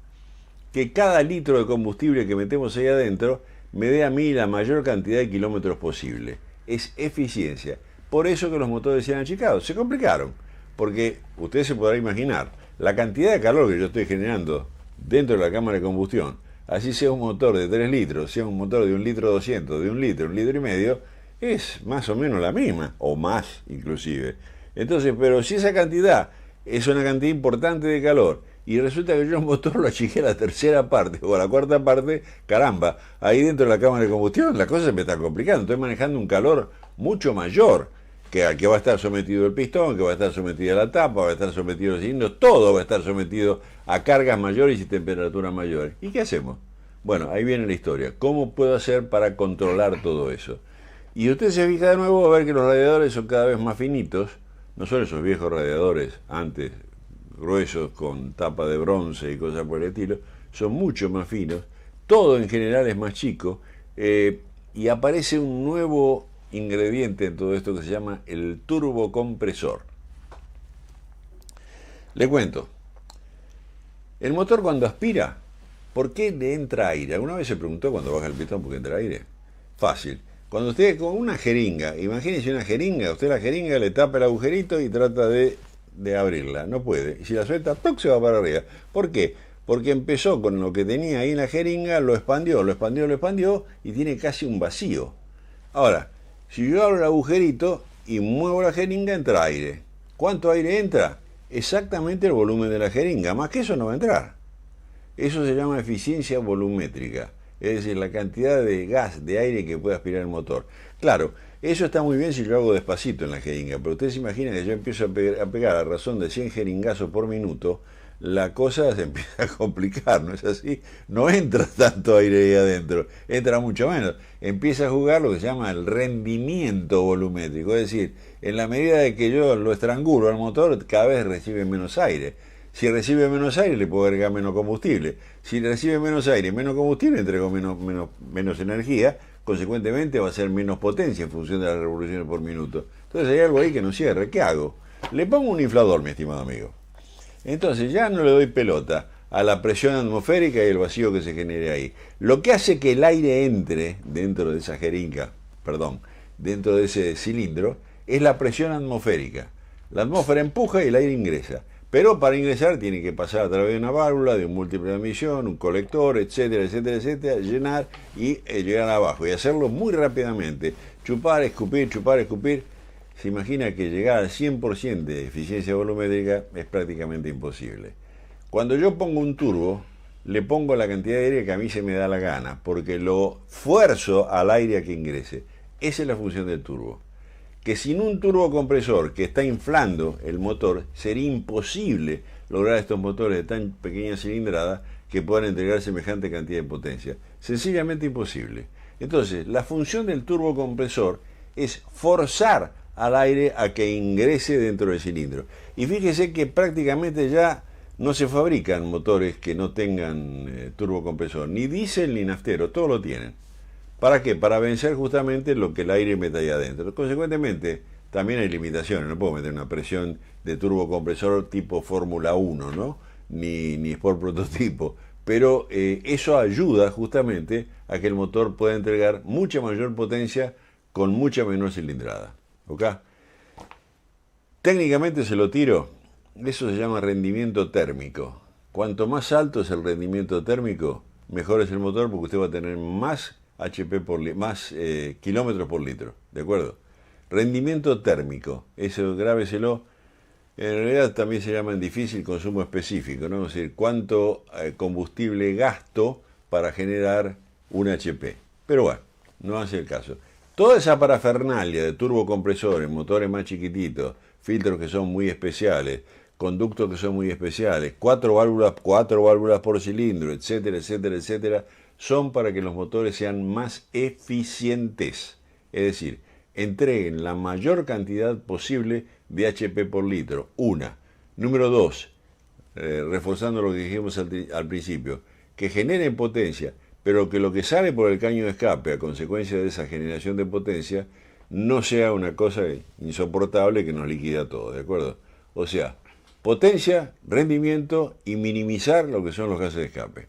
[SPEAKER 1] Que cada litro de combustible que metemos ahí adentro me dé a mí la mayor cantidad de kilómetros posible. Es eficiencia. Por eso que los motores se han achicado. Se complicaron. Porque usted se podrá imaginar la cantidad de calor que yo estoy generando dentro de la cámara de combustión. Así sea un motor de 3 litros, sea un motor de 1 litro 200, de 1 litro y medio, es más o menos la misma, o más inclusive. Entonces, pero si esa cantidad es una cantidad importante de calor, y resulta que yo un motor lo achiqué a la tercera parte o a la cuarta parte, caramba, ahí dentro de la cámara de combustión la cosa se me está complicando. Estoy manejando un calor mucho mayor que al que va a estar sometido el pistón, que va a estar sometido a la tapa, va a estar sometido a los cilindros, todo va a estar sometido a cargas mayores y temperaturas mayores. ¿Y qué hacemos? Bueno, ahí viene la historia. ¿Cómo puedo hacer para controlar todo eso? Y usted se fija de nuevo a ver que los radiadores son cada vez más finitos, no son esos viejos radiadores antes gruesos con tapa de bronce y cosas por el estilo, son mucho más finos, todo en general es más chico, y aparece un nuevo ingrediente en todo esto que se llama el turbocompresor. Le cuento, el motor cuando aspira, ¿por qué le entra aire? ¿Alguna vez se preguntó cuando baja el pistón por qué entra aire? Fácil. Cuando usted con una jeringa, imagínese una jeringa, usted la jeringa le tapa el agujerito y trata de abrirla, no puede. Y si la suelta, ¡toc!, se va para arriba. ¿Por qué? Porque empezó con lo que tenía ahí en la jeringa, lo expandió y tiene casi un vacío. Ahora, si yo abro el agujerito y muevo la jeringa, entra aire. ¿Cuánto aire entra? Exactamente el volumen de la jeringa, más que eso no va a entrar. Eso se llama eficiencia volumétrica, es decir, la cantidad de gas, de aire que puede aspirar el motor. Claro, eso está muy bien si lo hago despacito en la jeringa, pero usted se imagina que yo empiezo a pegar a razón de 100 jeringazos por minuto, la cosa se empieza a complicar, ¿no es así? No entra tanto aire ahí adentro, entra mucho menos. Empieza a jugar lo que se llama el rendimiento volumétrico, es decir, en la medida de que yo lo estrangulo al motor, cada vez recibe menos aire. Si recibe menos aire, le puedo agregar menos combustible. Si recibe menos aire y menos combustible, entrego menos energía. Consecuentemente va a ser menos potencia en función de las revoluciones por minuto. Entonces hay algo ahí que no cierra. ¿Qué hago? Le pongo un inflador, mi estimado amigo. Entonces ya no le doy pelota a la presión atmosférica y el vacío que se genere ahí. Lo que hace que el aire entre dentro de esa jeringa, dentro de ese cilindro, es la presión atmosférica. La atmósfera empuja y el aire ingresa. Pero para ingresar tiene que pasar a través de una válvula, de un múltiple de admisión, un colector, etcétera, etcétera, etcétera, llenar y llegar abajo. Y hacerlo muy rápidamente. Chupar, escupir. Se imagina que llegar al 100% de eficiencia volumétrica es prácticamente imposible. Cuando yo pongo un turbo, le pongo la cantidad de aire que a mí se me da la gana, porque lo fuerzo al aire a que ingrese. Esa es la función del turbo. Que sin un turbocompresor que está inflando el motor, sería imposible lograr estos motores de tan pequeña cilindrada que puedan entregar semejante cantidad de potencia. Sencillamente imposible. Entonces, la función del turbocompresor es forzar al aire a que ingrese dentro del cilindro. Y fíjese que prácticamente ya no se fabrican motores que no tengan turbocompresor, ni diésel ni naftero, todo lo tienen. ¿Para qué? Para vencer justamente lo que el aire mete ahí adentro. Consecuentemente, también hay limitaciones. No puedo meter una presión de turbocompresor tipo Fórmula 1, ¿no? Ni Sport prototipo. Pero eso ayuda justamente a que el motor pueda entregar mucha mayor potencia con mucha menor cilindrada. ¿Ok? Técnicamente se lo tiro. Eso se llama rendimiento térmico. Cuanto más alto es el rendimiento térmico, mejor es el motor porque usted va a tener más HP más kilómetros por litro, ¿de acuerdo? Rendimiento térmico, eso grábeselo. En realidad también se llama en difícil consumo específico, ¿no? Es decir, cuánto combustible gasto para generar un HP. Pero bueno, no hace el caso. Toda esa parafernalia de turbocompresores, motores más chiquititos, filtros que son muy especiales, conductos que son muy especiales, cuatro válvulas por cilindro, etcétera, etcétera, etcétera, son para que los motores sean más eficientes. Es decir, entreguen la mayor cantidad posible de HP por litro. Una. Número dos, reforzando lo que dijimos al principio, que generen potencia, pero que lo que sale por el caño de escape a consecuencia de esa generación de potencia no sea una cosa insoportable que nos liquida todo, ¿de acuerdo? O sea, potencia, rendimiento y minimizar lo que son los gases de escape.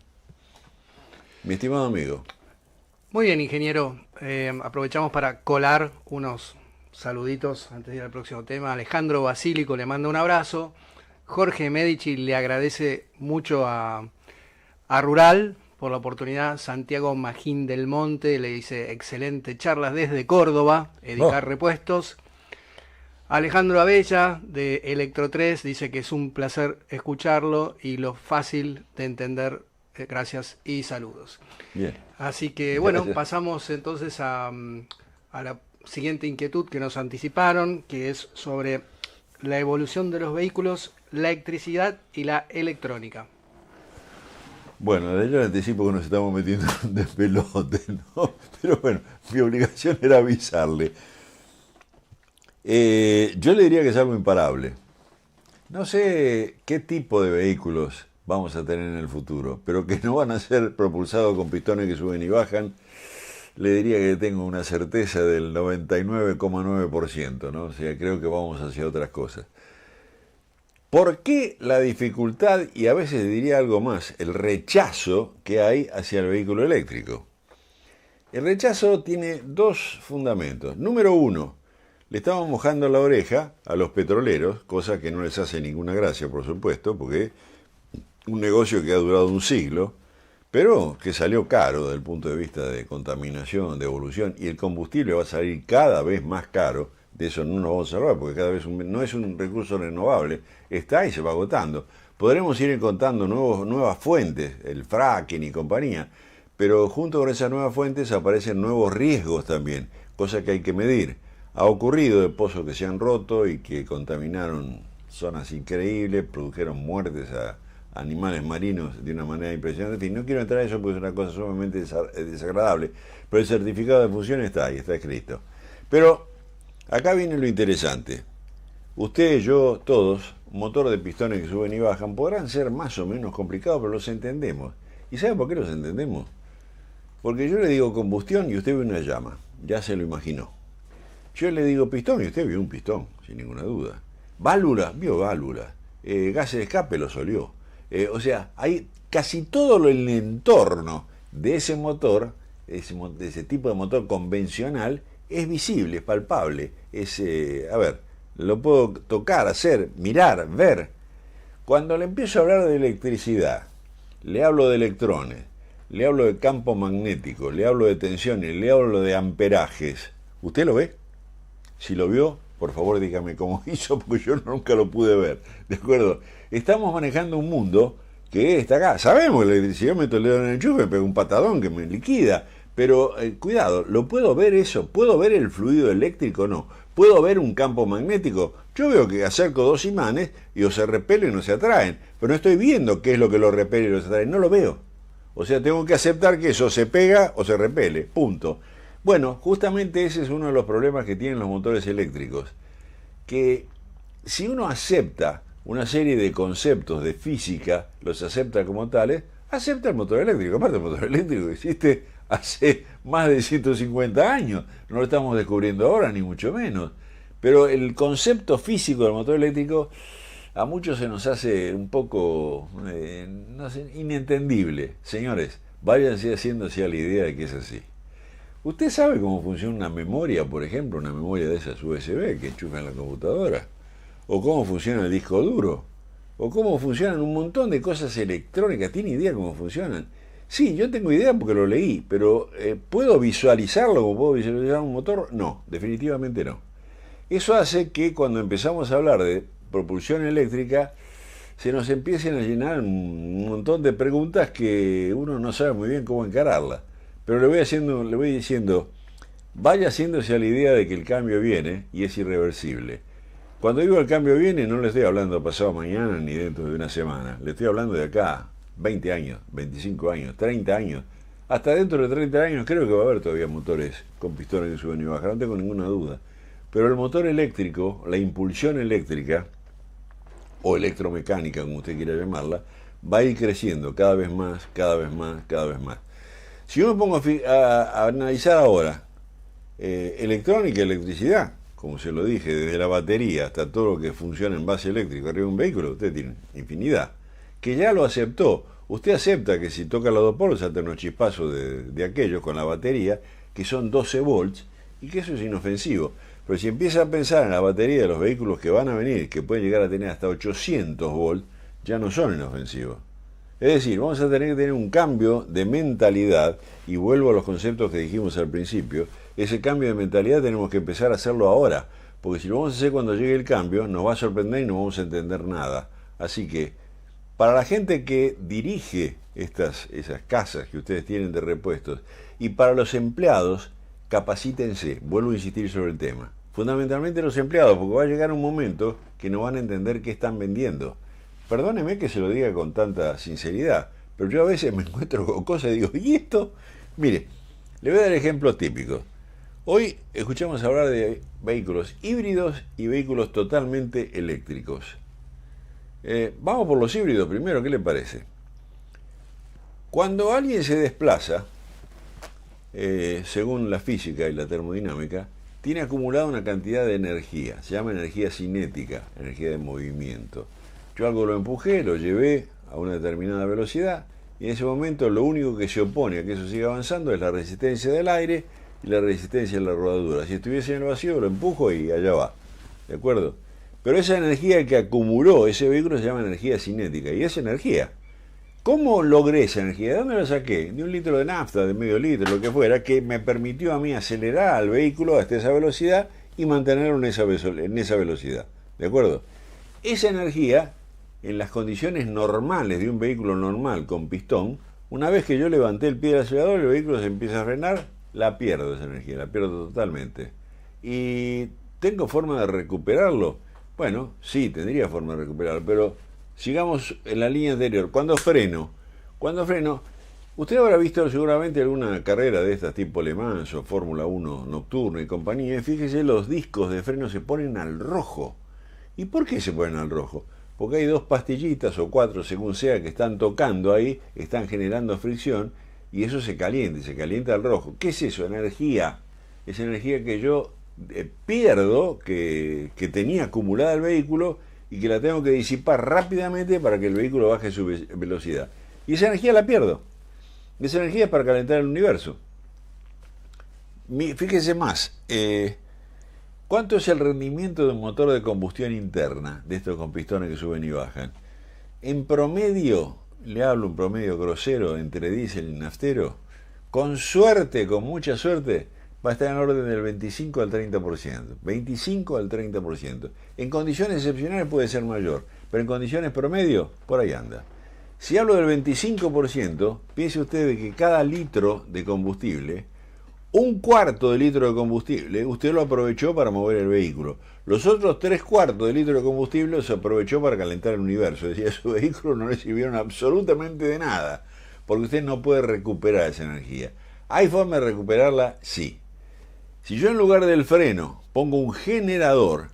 [SPEAKER 1] Mi estimado amigo.
[SPEAKER 2] Muy bien, ingeniero. Aprovechamos para colar unos saluditos antes de ir al próximo tema. Alejandro Basílico le manda un abrazo. Jorge Medici le agradece mucho a Rural por la oportunidad. Santiago Magín del Monte le dice excelente charlas desde Córdoba, Edicar Repuestos. Alejandro Abella de Electro 3 dice que es un placer escucharlo y lo fácil de entender. Gracias y saludos.
[SPEAKER 1] Bien.
[SPEAKER 2] Así que bueno, pasamos entonces a la siguiente inquietud que nos anticiparon, que es sobre la evolución de los vehículos, la electricidad y la electrónica.
[SPEAKER 1] Bueno, de yo le anticipo que nos estamos metiendo de pelote, ¿no? Pero bueno, mi obligación era avisarle. Yo le diría que es algo imparable. No sé qué tipo de vehículos vamos a tener en el futuro, pero que no van a ser propulsados con pistones que suben y bajan, le diría que tengo una certeza del 99,9%, ¿no? O sea, creo que vamos hacia otras cosas. ¿Por qué la dificultad y a veces diría algo más, el rechazo que hay hacia el vehículo eléctrico? El rechazo tiene dos fundamentos. Número uno, le estamos mojando la oreja a los petroleros, cosa que no les hace ninguna gracia, por supuesto, porque un negocio que ha durado un siglo, pero que salió caro desde el punto de vista de contaminación, de evolución, y el combustible va a salir cada vez más caro. De eso no nos vamos a hablar, porque cada vez no es un recurso renovable, está y se va agotando. Podremos ir encontrando nuevas fuentes, el fracking y compañía, pero junto con esas nuevas fuentes aparecen nuevos riesgos también, cosa que hay que medir. Ha ocurrido de pozos que se han roto y que contaminaron zonas increíbles, produjeron muertes a animales marinos de una manera impresionante. En fin, no quiero entrar en eso porque es una cosa sumamente desagradable, pero el certificado de función está ahí, está escrito. Pero acá viene lo interesante. Usted, yo, todos, motor de pistones que suben y bajan, podrán ser más o menos complicados, pero los entendemos. ¿Y sabe por qué los entendemos? Porque yo le digo combustión y usted ve una llama, ya se lo imaginó. Yo le digo pistón y usted vio un pistón, sin ninguna duda. Válvula, vio válvula. Gases de escape los olió. O sea, hay casi todo el entorno de ese motor, de ese tipo de motor convencional, es visible, es palpable. Lo puedo tocar, hacer, mirar, ver. Cuando le empiezo a hablar de electricidad, le hablo de electrones, le hablo de campo magnético, le hablo de tensiones, le hablo de amperajes. ¿Usted lo ve? Si lo vio, por favor dígame cómo hizo, porque yo nunca lo pude ver. ¿De acuerdo? Estamos manejando un mundo que está acá. Sabemos que la electricidad, meto el dedo en el enchufe, me pego un patadón que me liquida. Pero cuidado, ¿lo puedo ver eso? ¿Puedo ver el fluido eléctrico? No. ¿Puedo ver un campo magnético? Yo veo que acerco dos imanes y o se repelen o se atraen. Pero no estoy viendo qué es lo que los repele y los atrae. No lo veo. O sea, tengo que aceptar que eso se pega o se repele. Punto. Bueno, justamente ese es uno de los problemas que tienen los motores eléctricos. Que si uno acepta una serie de conceptos de física, los acepta como tales, acepta el motor eléctrico. Aparte, el motor eléctrico existe hace más de 150 años. No lo estamos descubriendo ahora, ni mucho menos. Pero el concepto físico del motor eléctrico a muchos se nos hace un poco no sé, inentendible. Señores, váyanse haciéndose a la idea de que es así. ¿Usted sabe cómo funciona una memoria, por ejemplo, una memoria de esas USB que enchufan en la computadora? ¿O cómo funciona el disco duro? ¿O cómo funcionan un montón de cosas electrónicas? ¿Tiene idea cómo funcionan? Sí, yo tengo idea porque lo leí, pero ¿puedo visualizarlo como puedo visualizar un motor? No, definitivamente no. Eso hace que cuando empezamos a hablar de propulsión eléctrica, se nos empiecen a llenar un montón de preguntas que uno no sabe muy bien cómo encararlas. Pero le voy diciendo, vaya haciéndose a la idea de que el cambio viene y es irreversible. Cuando digo el cambio viene, no le estoy hablando pasado mañana ni dentro de una semana. Le estoy hablando de acá, 20 años, 25 años, 30 años. Hasta dentro de 30 años creo que va a haber todavía motores con pistones que suben y bajan, no tengo ninguna duda. Pero el motor eléctrico, la impulsión eléctrica, o electromecánica, como usted quiera llamarla, va a ir creciendo cada vez más, cada vez más, cada vez más. Si yo me pongo a analizar ahora electrónica y electricidad, como se lo dije, desde la batería hasta todo lo que funciona en base eléctrica arriba de un vehículo, usted tiene infinidad. Que ya lo aceptó. Usted acepta que si toca los dos polos saltan unos chispazos de aquellos con la batería, que son 12 volts, y que eso es inofensivo. Pero si empieza a pensar en la batería de los vehículos que van a venir, que pueden llegar a tener hasta 800 volts, ya no son inofensivos. Es decir, vamos a tener que tener un cambio de mentalidad, y vuelvo a los conceptos que dijimos al principio. Ese cambio de mentalidad tenemos que empezar a hacerlo ahora, porque si lo vamos a hacer cuando llegue el cambio, nos va a sorprender y no vamos a entender nada. Así que, para la gente que dirige esas casas que ustedes tienen de repuestos, y para los empleados, capacítense, vuelvo a insistir sobre el tema. Fundamentalmente los empleados, porque va a llegar un momento que no van a entender qué están vendiendo. Perdóneme que se lo diga con tanta sinceridad, pero yo a veces me encuentro con cosas y digo, ¿y esto? Mire, le voy a dar ejemplos típicos. Hoy escuchamos hablar de vehículos híbridos y vehículos totalmente eléctricos. Vamos por los híbridos primero, ¿qué le parece? Cuando alguien se desplaza, según la física y la termodinámica, tiene acumulada una cantidad de energía, se llama energía cinética, energía de movimiento. Yo algo lo empujé, lo llevé a una determinada velocidad, y en ese momento lo único que se opone a que eso siga avanzando es la resistencia del aire y la resistencia de la rodadura. Si estuviese en el vacío, lo empujo y allá va. ¿De acuerdo? Pero esa energía que acumuló ese vehículo se llama energía cinética, y es energía. ¿Cómo logré esa energía? ¿De dónde la saqué? De un litro de nafta, de medio litro, lo que fuera, que me permitió a mí acelerar al vehículo hasta esa velocidad y mantenerlo en esa velocidad. ¿De acuerdo? Esa energía, en las condiciones normales de un vehículo normal con pistón, una vez que yo levanté el pie del acelerador, el vehículo se empieza a frenar, la pierdo esa energía, la pierdo totalmente. ¿Y tengo forma de recuperarlo? Bueno, sí, tendría forma de recuperarlo, pero sigamos en la línea anterior. Cuando freno, usted habrá visto seguramente alguna carrera de estas tipo Le Mans o Fórmula 1 nocturna y compañía, y fíjese, los discos de freno se ponen al rojo. ¿Y por qué se ponen al rojo? Porque hay dos pastillitas o cuatro, según sea, que están tocando ahí, están generando fricción, y eso se calienta al rojo. ¿Qué es eso? Energía. Es energía que yo pierdo, que tenía acumulada el vehículo, y que la tengo que disipar rápidamente para que el vehículo baje su velocidad. Y esa energía la pierdo. Esa energía es para calentar el universo. Fíjese más, ¿cuánto es el rendimiento de un motor de combustión interna, de estos con pistones que suben y bajan? En promedio, le hablo un promedio grosero entre diésel y naftero, con suerte, con mucha suerte, va a estar en orden del 25 al 30%. 25 al 30%. En condiciones excepcionales puede ser mayor, pero en condiciones promedio, por ahí anda. Si hablo del 25%, piense usted de que cada litro de combustible, un cuarto de litro de combustible, usted lo aprovechó para mover el vehículo. Los otros 3/4 de litro de combustible se aprovechó para calentar el universo. Es decir, su vehículo no le sirvieron absolutamente de nada, porque usted no puede recuperar esa energía. ¿Hay forma de recuperarla? Sí. Si yo en lugar del freno pongo un generador,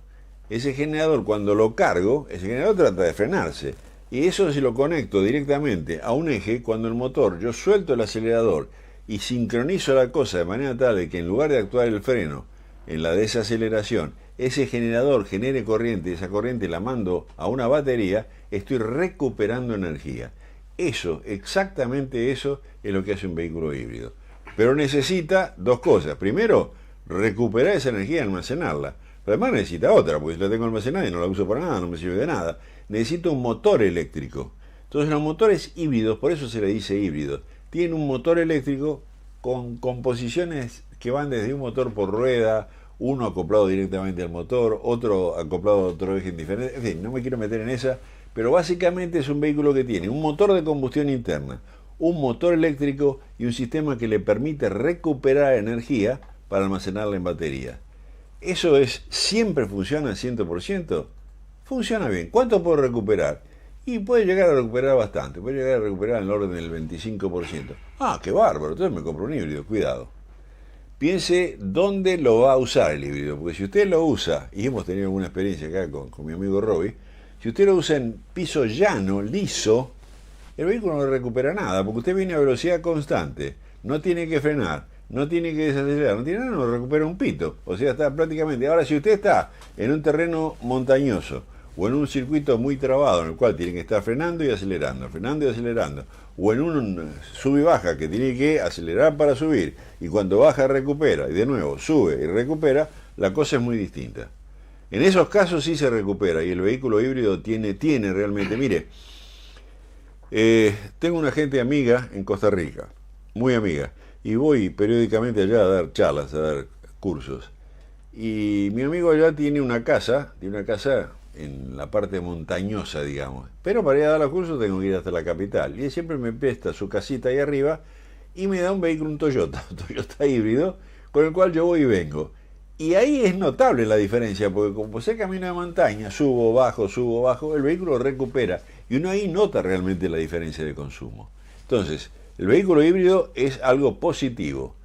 [SPEAKER 1] ese generador cuando lo cargo, ese generador trata de frenarse. Y eso si lo conecto directamente a un eje, cuando el motor, yo suelto el acelerador y sincronizo la cosa de manera tal de que en lugar de actuar el freno en la desaceleración, ese generador genere corriente y esa corriente la mando a una batería, estoy recuperando energía. Eso, exactamente eso, es lo que hace un vehículo híbrido. Pero necesita dos cosas. Primero, recuperar esa energía y almacenarla. Pero además necesita otra, porque si la tengo almacenada y no la uso para nada, no me sirve de nada. Necesito un motor eléctrico. Entonces los motores híbridos, por eso se le dice híbridos, tienen un motor eléctrico con composiciones que van desde un motor por rueda, uno acoplado directamente al motor, otro acoplado a otro eje indiferente. En fin, no me quiero meter en esa, pero básicamente es un vehículo que tiene un motor de combustión interna, un motor eléctrico y un sistema que le permite recuperar energía para almacenarla en batería. ¿Eso siempre funciona al 100%? Funciona bien. ¿Cuánto puedo recuperar? Y puede llegar a recuperar bastante, puede llegar a recuperar en el orden del 25%. Ah, qué bárbaro, entonces me compro un híbrido, cuidado. Piense dónde lo va a usar el híbrido, porque si usted lo usa, y hemos tenido alguna experiencia acá con mi amigo Robbie, si usted lo usa en piso llano, liso, el vehículo no recupera nada, porque usted viene a velocidad constante, no tiene que frenar, no tiene que desacelerar, no tiene nada, no recupera un pito. O sea, está prácticamente... Ahora, si usted está en un terreno montañoso o en un circuito muy trabado en el cual tiene que estar frenando y acelerando, o en un sube y baja que tiene que acelerar para subir y cuando baja recupera y de nuevo sube y recupera, la cosa es muy distinta. En esos casos sí se recupera y el vehículo híbrido tiene realmente... Mire, tengo una gente amiga en Costa Rica, muy amiga, y voy periódicamente allá a dar charlas, a dar cursos. Y mi amigo allá tiene una casa en la parte montañosa, digamos. Pero para ir a dar los cursos tengo que ir hasta la capital. Y él siempre me presta su casita ahí arriba y me da un vehículo, un Toyota híbrido, con el cual yo voy y vengo. Y ahí es notable la diferencia, porque como se camina de montaña, subo, bajo, el vehículo recupera. Y uno ahí nota realmente la diferencia de consumo. Entonces, el vehículo híbrido es algo positivo.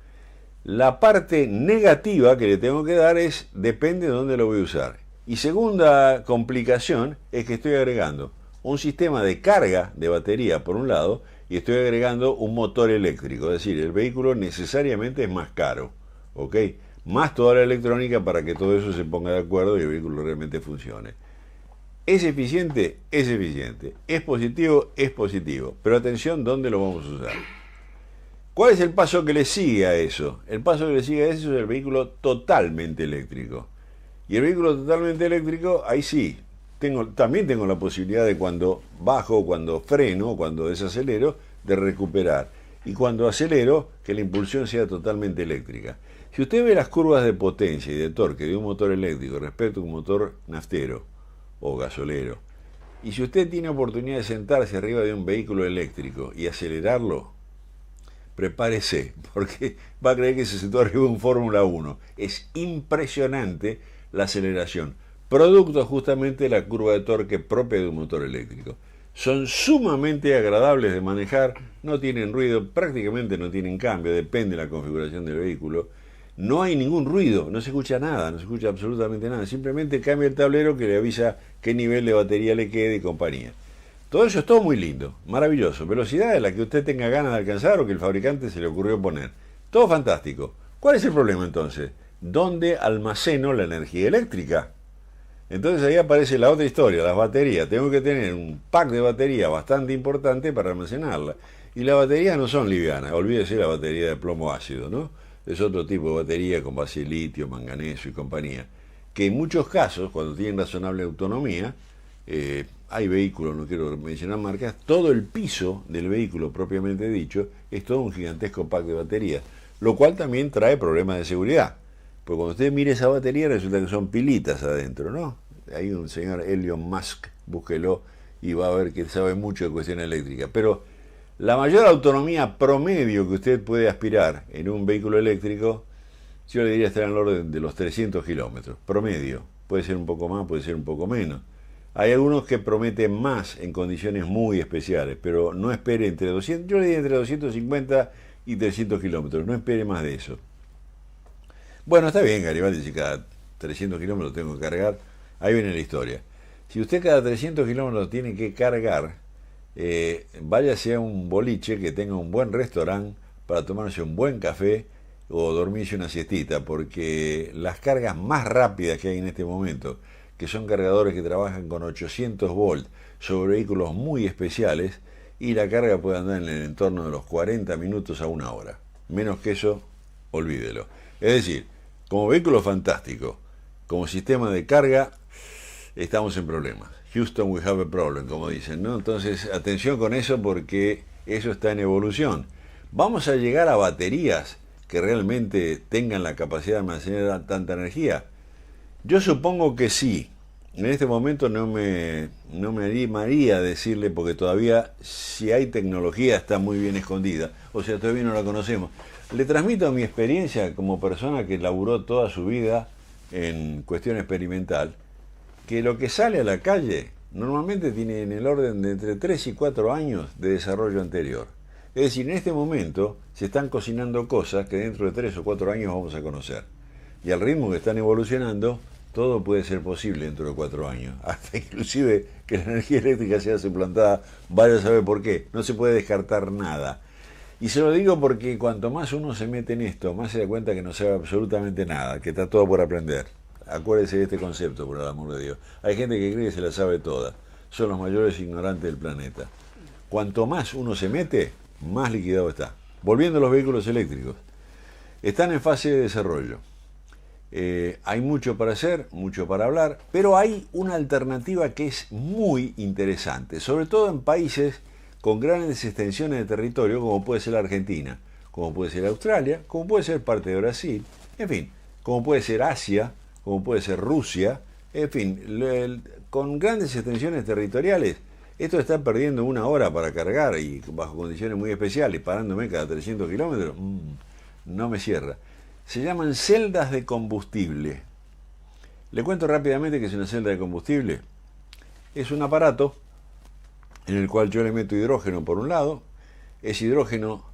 [SPEAKER 1] La parte negativa que le tengo que dar depende de dónde lo voy a usar. Y segunda complicación es que estoy agregando un sistema de carga de batería por un lado y estoy agregando un motor eléctrico. Es decir, el vehículo necesariamente es más caro, ¿ok? Más toda la electrónica para que todo eso se ponga de acuerdo y el vehículo realmente funcione. ¿Es eficiente? Es eficiente. ¿Es positivo? Es positivo. Pero atención, ¿dónde lo vamos a usar? ¿Cuál es el paso que le sigue a eso? El paso que le sigue a eso es el vehículo totalmente eléctrico. Y el vehículo totalmente eléctrico, ahí sí, también tengo la posibilidad de cuando bajo, cuando freno, cuando desacelero, de recuperar. Y cuando acelero, que la impulsión sea totalmente eléctrica. Si usted ve las curvas de potencia y de torque de un motor eléctrico respecto a un motor naftero o gasolero, y si usted tiene oportunidad de sentarse arriba de un vehículo eléctrico y acelerarlo, prepárese, porque va a creer que se sentó arriba de un Fórmula 1. Es impresionante la aceleración, producto justamente de la curva de torque propia de un motor eléctrico. Son sumamente agradables de manejar, no tienen ruido, prácticamente no tienen cambio, depende de la configuración del vehículo. No hay ningún ruido, no se escucha nada, no se escucha absolutamente nada, simplemente cambia el tablero que le avisa qué nivel de batería le quede y compañía. Todo eso es todo muy lindo, maravilloso, velocidad de la que usted tenga ganas de alcanzar o que el fabricante se le ocurrió poner. Todo fantástico. ¿Cuál es el problema entonces? ¿Dónde almaceno la energía eléctrica? Entonces ahí aparece la otra historia, las baterías. Tengo que tener un pack de batería bastante importante para almacenarla. Y las baterías no son livianas, olvídese la batería de plomo ácido, ¿no? Es otro tipo de batería con base de litio, manganeso y compañía. Que en muchos casos, cuando tienen razonable autonomía, hay vehículos, no quiero mencionar marcas, todo el piso del vehículo propiamente dicho es todo un gigantesco pack de baterías, lo cual también trae problemas de seguridad. Porque cuando usted mire esa batería resulta que son pilitas adentro, ¿no? Hay un señor Elon Musk, búsquelo y va a ver que sabe mucho de cuestión eléctrica. Pero la mayor autonomía promedio que usted puede aspirar en un vehículo eléctrico, yo le diría estar en el orden de los 300 kilómetros, promedio. Puede ser un poco más, puede ser un poco menos. Hay algunos que prometen más en condiciones muy especiales, pero no espere entre 200, yo le diría entre 250 y 300 kilómetros, no espere más de eso. Bueno, está bien, Garibaldi, si cada 300 kilómetros tengo que cargar, ahí viene la historia. Si usted cada 300 kilómetros tiene que cargar, váyase a un boliche que tenga un buen restaurante para tomarse un buen café o dormirse una siestita, porque las cargas más rápidas que hay en este momento, que son cargadores que trabajan con 800 volts sobre vehículos muy especiales, y la carga puede andar en el entorno de los 40 minutos a una hora. Menos que eso, olvídelo. Es decir, como vehículo fantástico, como sistema de carga, estamos en problemas. Houston, we have a problem, como dicen, ¿no? Entonces, atención con eso porque eso está en evolución. ¿Vamos a llegar a baterías que realmente tengan la capacidad de almacenar tanta energía? Yo supongo que sí. En este momento no me animaría a decirle, porque todavía, si hay tecnología, está muy bien escondida. O sea, todavía no la conocemos. Le transmito mi experiencia como persona que laburó toda su vida en cuestión experimental, que lo que sale a la calle normalmente tiene en el orden de entre 3 y 4 años de desarrollo anterior. Es decir, en este momento se están cocinando cosas que dentro de 3 o 4 años vamos a conocer. Y al ritmo que están evolucionando, todo puede ser posible dentro de 4 años. Hasta inclusive que la energía eléctrica sea suplantada, vaya a saber por qué. No se puede descartar nada. Y se lo digo porque cuanto más uno se mete en esto, más se da cuenta que no sabe absolutamente nada, que está todo por aprender. Acuérdese de este concepto, por el amor de Dios. Hay gente que cree que se la sabe toda. Son los mayores ignorantes del planeta. Cuanto más uno se mete, más liquidado está. Volviendo a los vehículos eléctricos. Están en fase de desarrollo. Hay mucho para hacer, mucho para hablar, pero hay una alternativa que es muy interesante, sobre todo en países con grandes extensiones de territorio, como puede ser la Argentina, como puede ser Australia, como puede ser parte de Brasil, en fin, como puede ser Asia, como puede ser Rusia, en fin, con grandes extensiones territoriales. Esto está perdiendo una hora para cargar y bajo condiciones muy especiales, parándome cada 300 kilómetros, no me cierra. Se llaman celdas de combustible. Le cuento rápidamente qué es una celda de combustible. Es un aparato en el cual yo le meto hidrógeno por un lado. Ese hidrógeno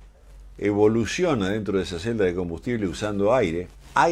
[SPEAKER 1] evoluciona dentro de esa celda de combustible usando aire.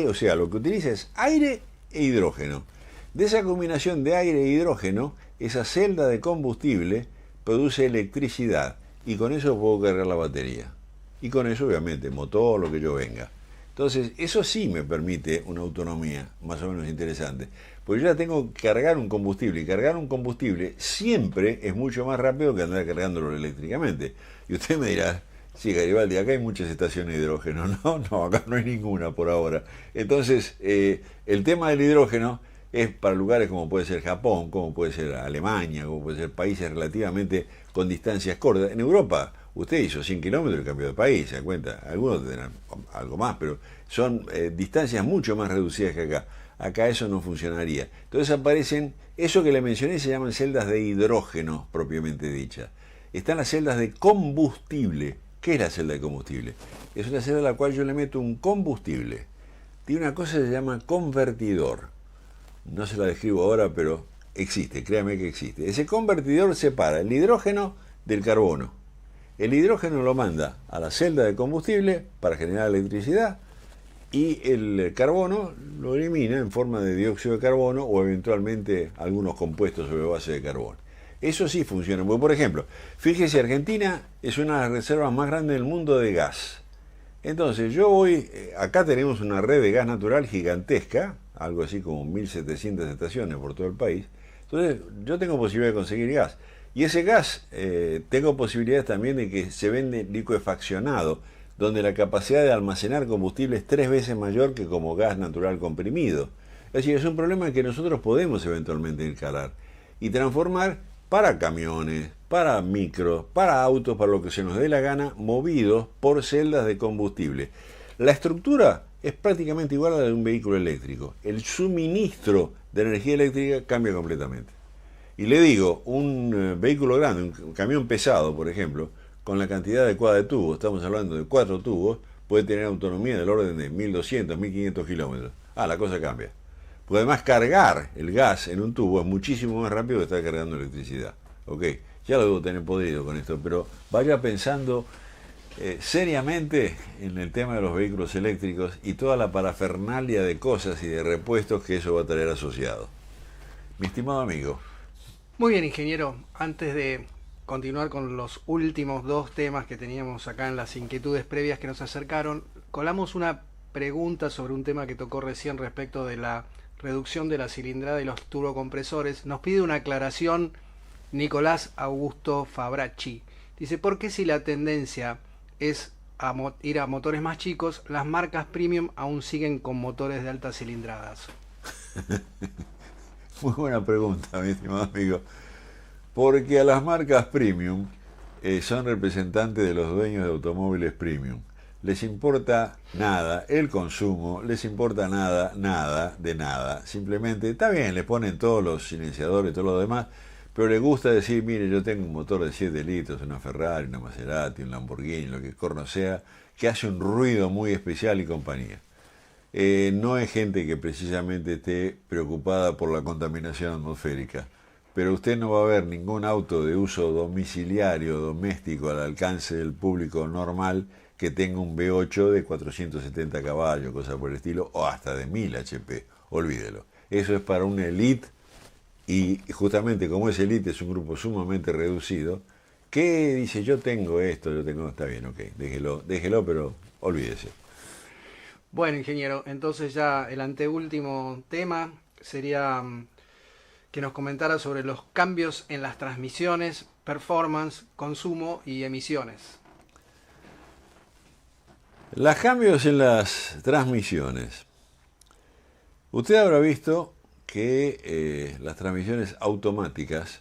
[SPEAKER 1] O sea, lo que utiliza es aire e hidrógeno. De esa combinación de aire e hidrógeno, esa celda de combustible produce electricidad y con eso puedo cargar la batería. Y con eso, obviamente, motor, lo que yo venga. Entonces, eso sí me permite una autonomía más o menos interesante. Porque yo ya tengo que cargar un combustible, y cargar un combustible siempre es mucho más rápido que andar cargándolo eléctricamente. Y usted me dirá, sí, Garibaldi, acá hay muchas estaciones de hidrógeno. No, acá no hay ninguna por ahora. Entonces, el tema del hidrógeno es para lugares como puede ser Japón, como puede ser Alemania, como puede ser países relativamente con distancias cortas. En Europa, usted hizo 100 kilómetros y cambió de país, ¿se da cuenta? Algunos tendrán algo más, pero son distancias mucho más reducidas que acá. Acá eso no funcionaría. Entonces aparecen, eso que le mencioné se llaman celdas de hidrógeno, propiamente dichas. Están las celdas de combustible. ¿Qué es la celda de combustible? Es una celda a la cual yo le meto un combustible. Tiene una cosa que se llama convertidor. No se la describo ahora, pero existe, créame que existe. Ese convertidor separa el hidrógeno del carbono. El hidrógeno lo manda a la celda de combustible para generar electricidad y el carbono lo elimina en forma de dióxido de carbono o eventualmente algunos compuestos sobre base de carbono. Eso sí funciona. Porque, por ejemplo, fíjese, Argentina es una de las reservas más grandes del mundo de gas. Entonces yo voy, acá tenemos una red de gas natural gigantesca, algo así como 1.700 estaciones por todo el país. Entonces yo tengo posibilidad de conseguir gas. Y ese gas, tengo posibilidades también de que se vende licuefaccionado, donde la capacidad de almacenar combustible es 3 veces mayor que como gas natural comprimido. Es decir, es un problema que nosotros podemos eventualmente encarar y transformar para camiones, para micros, para autos, para lo que se nos dé la gana, movidos por celdas de combustible. La estructura es prácticamente igual a la de un vehículo eléctrico. El suministro de energía eléctrica cambia completamente. Y le digo, un vehículo grande, un camión pesado, por ejemplo, con la cantidad adecuada de tubos, estamos hablando de 4 tubos, puede tener autonomía del orden de 1200, 1500 kilómetros. La cosa cambia. Porque además cargar el gas en un tubo es muchísimo más rápido que estar cargando electricidad. Ok, ya lo debo tener podrido con esto, pero vaya pensando seriamente en el tema de los vehículos eléctricos y toda la parafernalia de cosas y de repuestos que eso va a traer asociado. Mi estimado amigo.
[SPEAKER 2] Muy bien, ingeniero. Antes de continuar con los últimos dos temas que teníamos acá en las inquietudes previas que nos acercaron, colamos una pregunta sobre un tema que tocó recién respecto de la reducción de la cilindrada y los turbocompresores. Nos pide una aclaración Nicolás Augusto Fabracci. Dice, ¿por qué si la tendencia es ir a motores más chicos, las marcas premium aún siguen con motores de altas cilindradas?
[SPEAKER 1] Muy buena pregunta, mi estimado amigo. Porque a las marcas premium son representantes de los dueños de automóviles premium. Les importa nada el consumo, les importa nada de nada. Simplemente, está bien, les ponen todos los silenciadores y todo lo demás, pero les gusta decir, mire, yo tengo un motor de 7 litros, una Ferrari, una Maserati, un Lamborghini, lo que corno sea, que hace un ruido muy especial y compañía. No es gente que precisamente esté preocupada por la contaminación atmosférica, pero usted no va a ver ningún auto de uso domiciliario, doméstico, al alcance del público normal que tenga un V8 de 470 caballos, cosa por el estilo, o hasta de 1000 HP, olvídelo. Eso es para una elite, y justamente como esa elite es un grupo sumamente reducido, que dice, yo tengo esto, está bien, ok, déjelo, pero olvídese.
[SPEAKER 2] Bueno, ingeniero, entonces ya el anteúltimo tema sería que nos comentara sobre los cambios en las transmisiones, performance, consumo y emisiones.
[SPEAKER 1] Los cambios en las transmisiones. Usted habrá visto que las transmisiones automáticas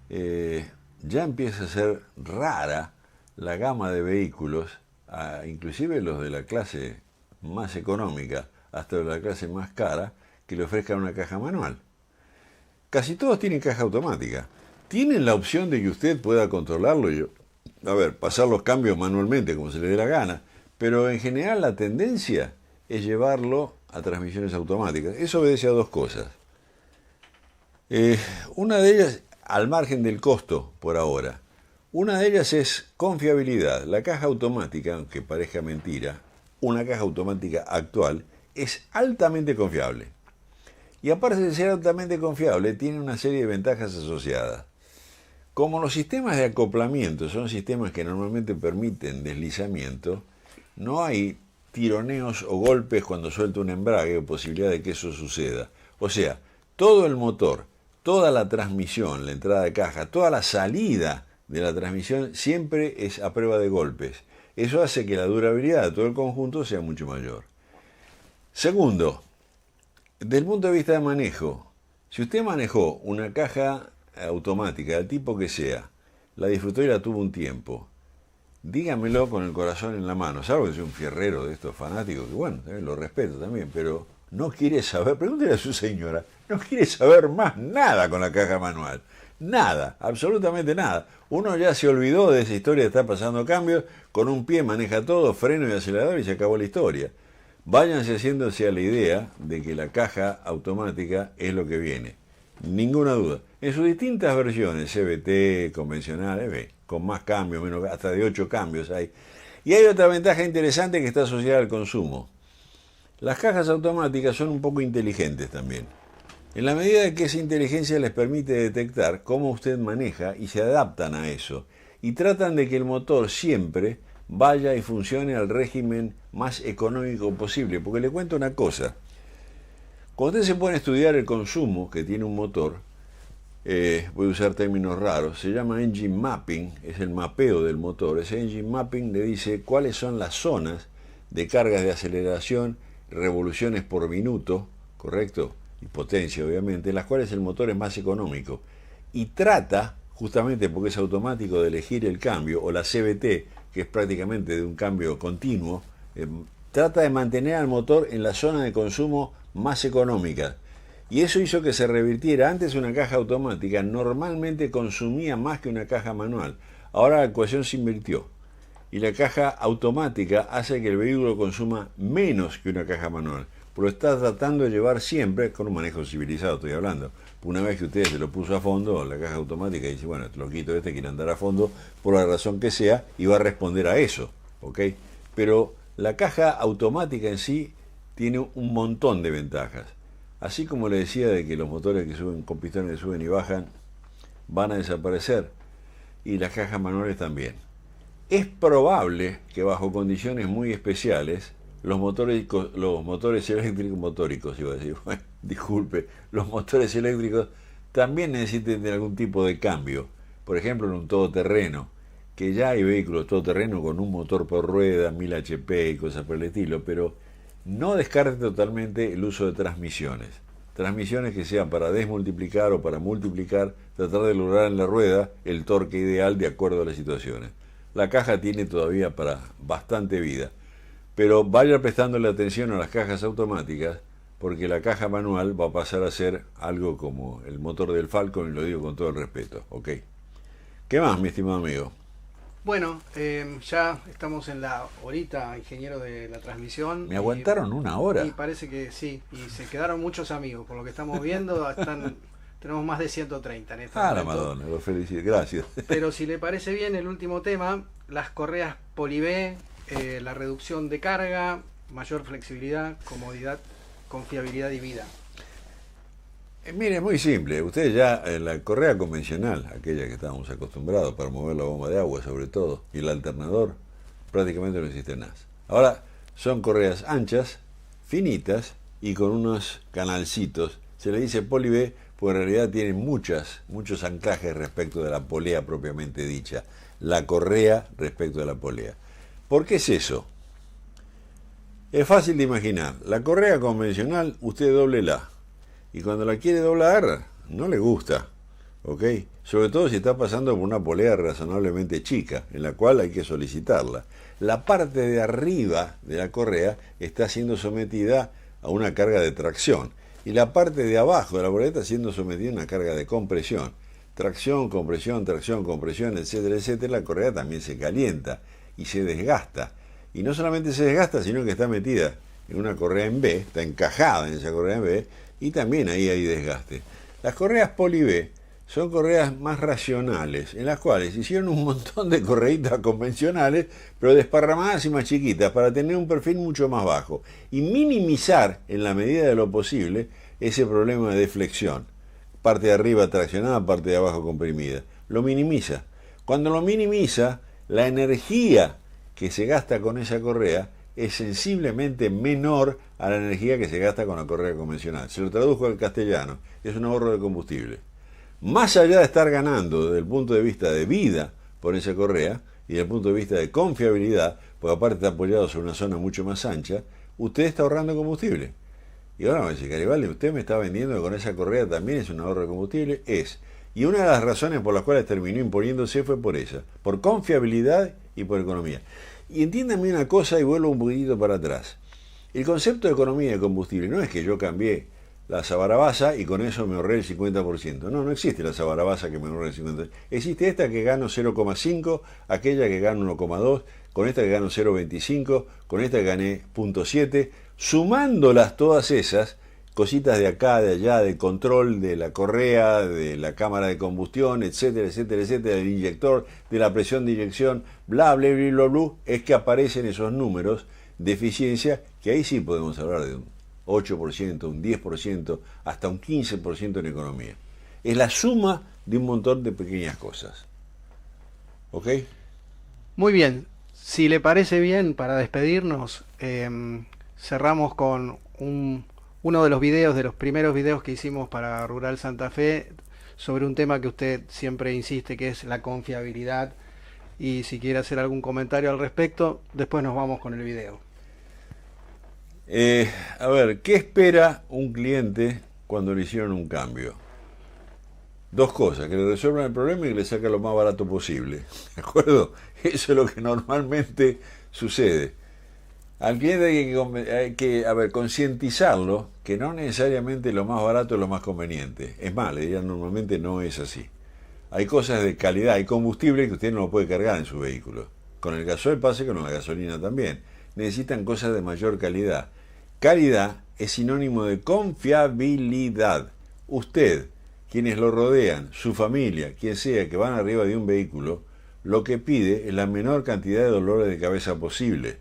[SPEAKER 1] ya empieza a ser rara la gama de vehículos, inclusive los de la clase más económica hasta la clase más cara, que le ofrezcan una caja manual. Casi todos tienen caja automática. Tienen la opción de que usted pueda controlarlo, pasar los cambios manualmente como se le dé la gana, pero en general la tendencia es llevarlo a transmisiones automáticas. Eso obedece a dos cosas. Una de ellas, al margen del costo por ahora, una de ellas es confiabilidad. La caja automática, aunque parezca mentira, una caja automática actual es altamente confiable. Y aparte de ser altamente confiable, tiene una serie de ventajas asociadas. Como los sistemas de acoplamiento son sistemas que normalmente permiten deslizamiento, no hay tironeos o golpes cuando suelta un embrague o posibilidad de que eso suceda. O sea, todo el motor, toda la transmisión, la entrada de caja, toda la salida de la transmisión siempre es a prueba de golpes. Eso hace que la durabilidad de todo el conjunto sea mucho mayor. Segundo, desde el punto de vista de manejo, si usted manejó una caja automática del tipo que sea, la disfrutó y la tuvo un tiempo, dígamelo con el corazón en la mano, salvo que soy un fierrero de estos fanáticos, que bueno, lo respeto también, pero no quiere saber, pregúntele a su señora, no quiere saber más nada con la caja manual. Nada, absolutamente nada. Uno ya se olvidó de esa historia de estar pasando cambios, con un pie maneja todo, freno y acelerador y se acabó la historia. Váyanse haciéndose a la idea de que la caja automática es lo que viene. Ninguna duda. En sus distintas versiones, CVT, convencional, con más cambios, menos, hasta de 8 cambios hay. Y hay otra ventaja interesante que está asociada al consumo. Las cajas automáticas son un poco inteligentes también. En la medida de que esa inteligencia les permite detectar cómo usted maneja y se adaptan a eso. Y tratan de que el motor siempre vaya y funcione al régimen más económico posible. Porque le cuento una cosa. Cuando usted se pone a estudiar el consumo que tiene un motor, voy a usar términos raros, se llama engine mapping, es el mapeo del motor. Ese engine mapping le dice cuáles son las zonas de cargas de aceleración, revoluciones por minuto, ¿correcto? Y potencia, obviamente, en las cuales el motor es más económico. y trata, justamente porque es automático, de elegir el cambio, o la CVT, que es prácticamente de un cambio continuo, trata de mantener al motor en la zona de consumo más económica. Y eso hizo que se revirtiera. Antes una caja automática normalmente consumía más que una caja manual. Ahora la ecuación se invirtió. Y la caja automática hace que el vehículo consuma menos que una caja manual. Pero lo está tratando de llevar siempre, con un manejo civilizado estoy hablando. Una vez que usted se lo puso a fondo, la caja automática dice, bueno, este loquito este quiere andar a fondo por la razón que sea y va a responder a eso. ¿Ok? Pero la caja automática en sí tiene un montón de ventajas. Así como le decía de que los motores que suben con pistones que suben y bajan van a desaparecer, y las cajas manuales también. Es probable que bajo condiciones muy especiales los motores eléctricos motóricos, iba a decir, bueno, disculpe, los motores eléctricos también necesiten de algún tipo de cambio. Por ejemplo, en un todoterreno, que ya hay vehículos todoterreno con un motor por rueda, 1000 HP y cosas por el estilo, pero no descarte totalmente el uso de transmisiones. Transmisiones que sean para desmultiplicar o para multiplicar, tratar de lograr en la rueda el torque ideal de acuerdo a las situaciones. La caja tiene todavía para bastante vida, pero vaya prestándole atención a las cajas automáticas, porque la caja manual va a pasar a ser algo como el motor del Falcon, y lo digo con todo el respeto. ¿Ok? ¿Qué más, mi estimado amigo?
[SPEAKER 2] Bueno, ya estamos en la horita, ingeniero, de la transmisión.
[SPEAKER 1] Me aguantaron una hora.
[SPEAKER 2] Y parece que sí, y se quedaron muchos amigos, por lo que estamos viendo, tenemos más de 130 en este momento.
[SPEAKER 1] La Madonna, lo felicito, gracias.
[SPEAKER 2] Pero si le parece bien, el último tema, las correas Poly-B, la reducción de carga, mayor flexibilidad, comodidad, confiabilidad y vida.
[SPEAKER 1] Mire, es muy simple. Usted ya en la correa convencional, aquella que estábamos acostumbrados para mover la bomba de agua sobre todo, y el alternador, prácticamente no existe nada. Ahora son correas anchas, finitas y con unos canalcitos. Se le dice Poly-B porque en realidad tienen muchos anclajes respecto de la polea propiamente dicha. La correa respecto de la polea. ¿Por qué es eso? Es fácil de imaginar. La correa convencional, usted dóblela. Y cuando la quiere doblar, no le gusta, ¿ok? Sobre todo si está pasando por una polea razonablemente chica, en la cual hay que solicitarla. La parte de arriba de la correa está siendo sometida a una carga de tracción, y la parte de abajo de la polea está siendo sometida a una carga de compresión. Tracción, compresión, etcétera, etcétera. La correa también se calienta y se desgasta. Y no solamente se desgasta, sino que está metida en una correa en B, está encajada en esa correa en B, y también ahí hay desgaste. Las correas Poly-B son correas más racionales, en las cuales hicieron un montón de correitas convencionales, pero desparramadas y más chiquitas, para tener un perfil mucho más bajo, y minimizar, en la medida de lo posible, ese problema de deflexión. Parte de arriba traccionada, parte de abajo comprimida. Lo minimiza. Cuando lo minimiza, la energía que se gasta con esa correa es sensiblemente menor a la energía que se gasta con la correa convencional. Se lo traduzco al castellano, es un ahorro de combustible. Más allá de estar ganando desde el punto de vista de vida por esa correa y desde el punto de vista de confiabilidad, porque aparte está apoyado sobre una zona mucho más ancha, usted está ahorrando combustible. Y ahora me dice, Garibaldi, usted me está vendiendo que con esa correa también es un ahorro de combustible. Y una de las razones por las cuales terminó imponiéndose fue por esa, por confiabilidad y por economía. Y entiéndanme una cosa y vuelvo un poquitito para atrás. El concepto de economía de combustible no es que yo cambié la Sabarabasa y con eso me ahorré el 50%. No existe la Sabarabasa que me ahorré el 50%. Existe esta que gano 0,5, aquella que gano 1,2, con esta que gano 0,25, con esta que gané 0,7. Sumándolas todas esas, cositas de acá, de allá, del control de la correa, de la cámara de combustión, etcétera, etcétera, etcétera, del inyector, de la presión de inyección, bla, bla, bla, bla, bla, es que aparecen esos números de eficiencia, que ahí sí podemos hablar de un 8%, un 10%, hasta un 15% en economía. Es la suma de un montón de pequeñas cosas. ¿Ok?
[SPEAKER 2] Muy bien. Si le parece bien, para despedirnos, cerramos con uno de los videos, de los primeros videos que hicimos para Rural Santa Fe, sobre un tema que usted siempre insiste, que es la confiabilidad. Y si quiere hacer algún comentario al respecto, después nos vamos con el video.
[SPEAKER 1] A ver, ¿qué espera un cliente cuando le hicieron un cambio? Dos cosas, que le resuelvan el problema y que le saquen lo más barato posible. ¿De acuerdo? Eso es lo que normalmente sucede. Al cliente hay que concientizarlo que no necesariamente lo más barato es lo más conveniente. Es más, le diría, normalmente no es así. Hay cosas de calidad, hay combustible que usted no lo puede cargar en su vehículo. Con el gasoil pasa, con la gasolina también. Necesitan cosas de mayor calidad. Calidad es sinónimo de confiabilidad. Usted, quienes lo rodean, su familia, quien sea que van arriba de un vehículo, lo que pide es la menor cantidad de dolores de cabeza posible.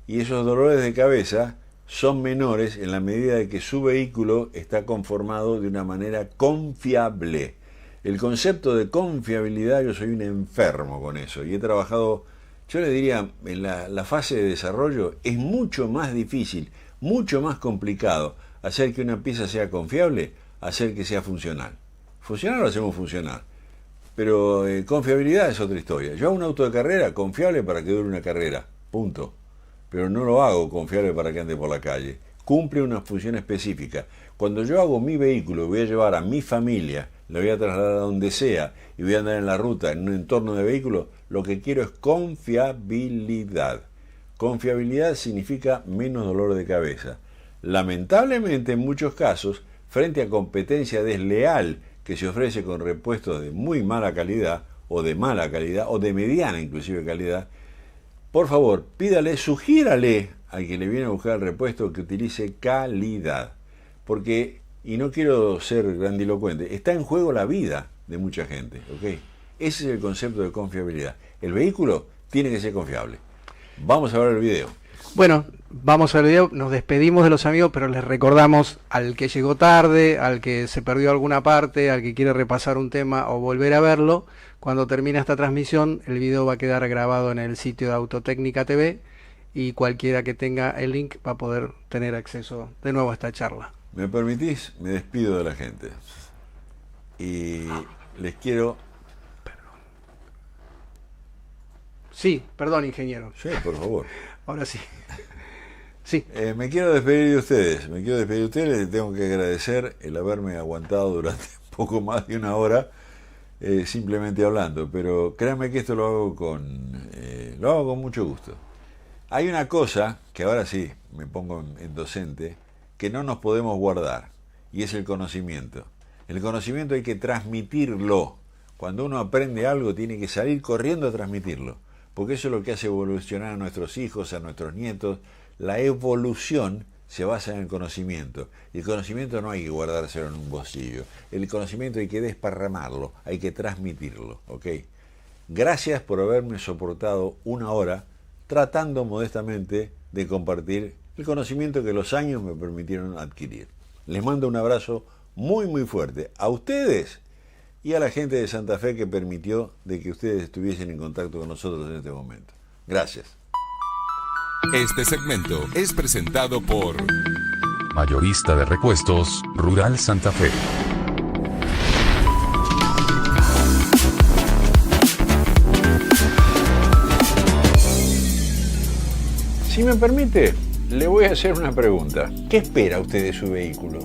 [SPEAKER 1] Y esos dolores de cabeza son menores en la medida de que su vehículo está conformado de una manera confiable. El concepto de confiabilidad, yo soy un enfermo con eso y he trabajado, yo le diría, en la fase de desarrollo es mucho más difícil, mucho más complicado hacer que una pieza sea confiable, hacer que sea funcional. Funcional lo hacemos funcional, pero confiabilidad es otra historia. Yo hago un auto de carrera confiable para que dure una carrera, punto. Pero no lo hago confiable para que ande por la calle. Cumple una función específica. Cuando yo hago mi vehículo, voy a llevar a mi familia, lo voy a trasladar a donde sea y voy a andar en la ruta, en un entorno de vehículo, lo que quiero es confiabilidad. Confiabilidad significa menos dolor de cabeza. Lamentablemente, en muchos casos, frente a competencia desleal que se ofrece con repuestos de muy mala calidad, o de mala calidad, o de mediana inclusive calidad, por favor, pídale, sugiérale al que le viene a buscar el repuesto que utilice calidad. Porque, y no quiero ser grandilocuente, está en juego la vida de mucha gente, ¿ok? Ese es el concepto de confiabilidad. El vehículo tiene que ser confiable. Vamos a ver el video.
[SPEAKER 2] Bueno, vamos al video, nos despedimos de los amigos, pero les recordamos al que llegó tarde, al que se perdió alguna parte, al que quiere repasar un tema o volver a verlo, cuando termine esta transmisión el video va a quedar grabado en el sitio de Autotécnica TV y cualquiera que tenga el link va a poder tener acceso de nuevo a esta charla.
[SPEAKER 1] ¿Me permitís? Me despido de la gente y les quiero...
[SPEAKER 2] Sí, perdón, ingeniero.
[SPEAKER 1] Sí, por favor.
[SPEAKER 2] Ahora sí. Sí.
[SPEAKER 1] Me quiero despedir de ustedes. Les tengo que agradecer el haberme aguantado durante un poco más de una hora simplemente hablando. Pero créanme que esto lo hago con mucho gusto. Hay una cosa que ahora sí me pongo en docente que no nos podemos guardar y es el conocimiento. El conocimiento hay que transmitirlo. Cuando uno aprende algo tiene que salir corriendo a transmitirlo. Porque eso es lo que hace evolucionar a nuestros hijos, a nuestros nietos. La evolución se basa en el conocimiento. Y el conocimiento no hay que guardárselo en un bolsillo. El conocimiento hay que desparramarlo, hay que transmitirlo, ¿ok? Gracias por haberme soportado una hora tratando modestamente de compartir el conocimiento que los años me permitieron adquirir. Les mando un abrazo muy muy fuerte a ustedes y a la gente de Santa Fe que permitió de que ustedes estuviesen en contacto con nosotros en este momento. Gracias.
[SPEAKER 3] Este segmento es presentado por
[SPEAKER 4] Mayorista de Repuestos, Rural Santa Fe.
[SPEAKER 1] Si me permite, le voy a hacer una pregunta. ¿Qué espera usted de su vehículo?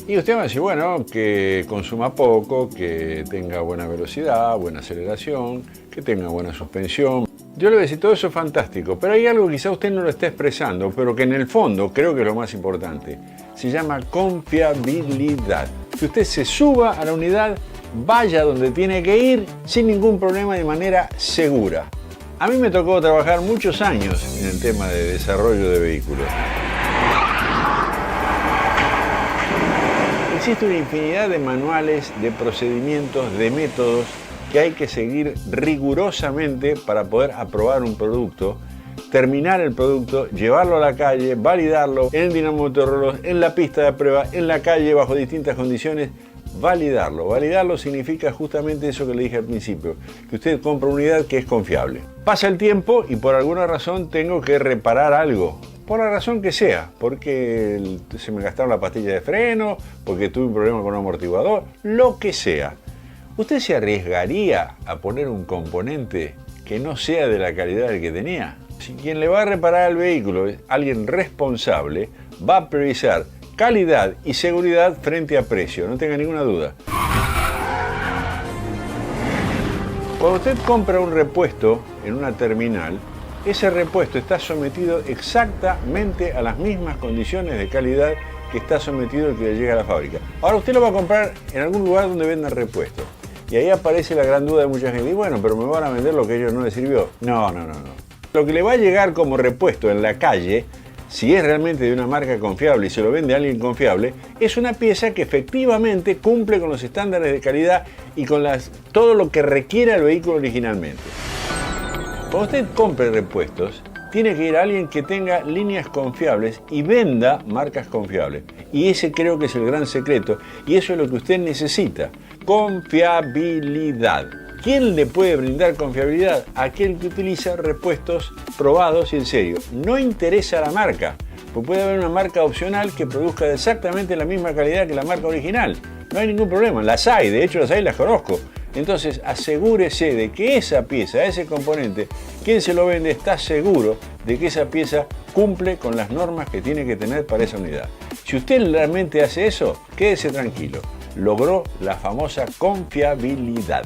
[SPEAKER 1] Y usted va a decir, bueno, que consuma poco, que tenga buena velocidad, buena aceleración, que tenga buena suspensión. Yo le voy a decir, todo eso es fantástico, pero hay algo que quizá usted no lo está expresando, pero que en el fondo creo que es lo más importante. Se llama confiabilidad. Que usted se suba a la unidad, vaya donde tiene que ir, sin ningún problema, de manera segura. A mí me tocó trabajar muchos años en el tema de desarrollo de vehículos. Existe una infinidad de manuales, de procedimientos, de métodos que hay que seguir rigurosamente para poder aprobar un producto, terminar el producto, llevarlo a la calle, validarlo en el dinamómetro, en la pista de prueba, en la calle, bajo distintas condiciones, validarlo. Validarlo significa justamente eso que le dije al principio, que usted compra una unidad que es confiable. Pasa el tiempo y por alguna razón tengo que reparar algo. Por la razón que sea, porque se me gastaron la pastilla de freno, porque tuve un problema con un amortiguador, lo que sea. ¿Usted se arriesgaría a poner un componente que no sea de la calidad del que tenía? Si quien le va a reparar el vehículo es alguien responsable, va a priorizar calidad y seguridad frente a precio, no tenga ninguna duda. Cuando usted compra un repuesto en una terminal, ese repuesto está sometido exactamente a las mismas condiciones de calidad que está sometido el que le llega a la fábrica. Ahora usted lo va a comprar en algún lugar donde vendan repuestos. Y ahí aparece la gran duda de mucha gente. Y bueno, pero me van a vender lo que a ellos no les sirvió. No. Lo que le va a llegar como repuesto en la calle, si es realmente de una marca confiable y se lo vende a alguien confiable, es una pieza que efectivamente cumple con los estándares de calidad y con todo lo que requiere el vehículo originalmente. Cuando usted compre repuestos, tiene que ir a alguien que tenga líneas confiables y venda marcas confiables. Y ese creo que es el gran secreto y eso es lo que usted necesita. Confiabilidad. ¿Quién le puede brindar confiabilidad? Aquel que utiliza repuestos probados y en serio. No interesa la marca, pues puede haber una marca opcional que produzca exactamente la misma calidad que la marca original. No hay ningún problema, las hay, de hecho las hay y las conozco. Entonces asegúrese de que esa pieza, ese componente, quien se lo vende está seguro de que esa pieza cumple con las normas que tiene que tener para esa unidad. Si usted realmente hace eso, quédese tranquilo. Logró la famosa confiabilidad.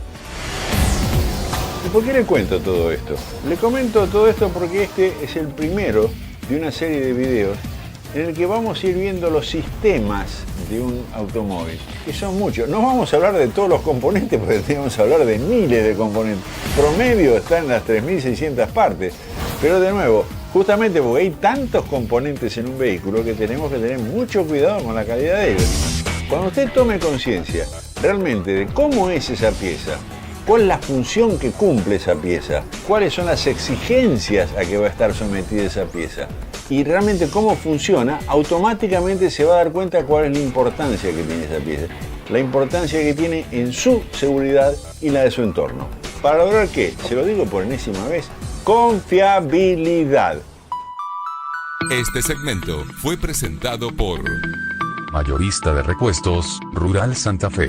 [SPEAKER 1] ¿Y por qué le cuento todo esto? Le comento todo esto porque este es el primero de una serie de videos en el que vamos a ir viendo los sistemas de un automóvil, que son muchos. No vamos a hablar de todos los componentes porque tenemos que hablar de miles de componentes. Promedio está en las 3.600 partes, pero de nuevo, justamente porque hay tantos componentes en un vehículo que tenemos que tener mucho cuidado con la calidad de ellos. Cuando usted tome conciencia realmente de cómo es esa pieza, cuál es la función que cumple esa pieza, cuáles son las exigencias a que va a estar sometida esa pieza y realmente cómo funciona, automáticamente se va a dar cuenta cuál es la importancia que tiene esa pieza, la importancia que tiene en su seguridad y la de su entorno. ¿Para lograr qué? Se lo digo por enésima vez, confiabilidad.
[SPEAKER 3] Este segmento fue presentado por
[SPEAKER 4] Mayorista de repuestos, Rural Santa Fe.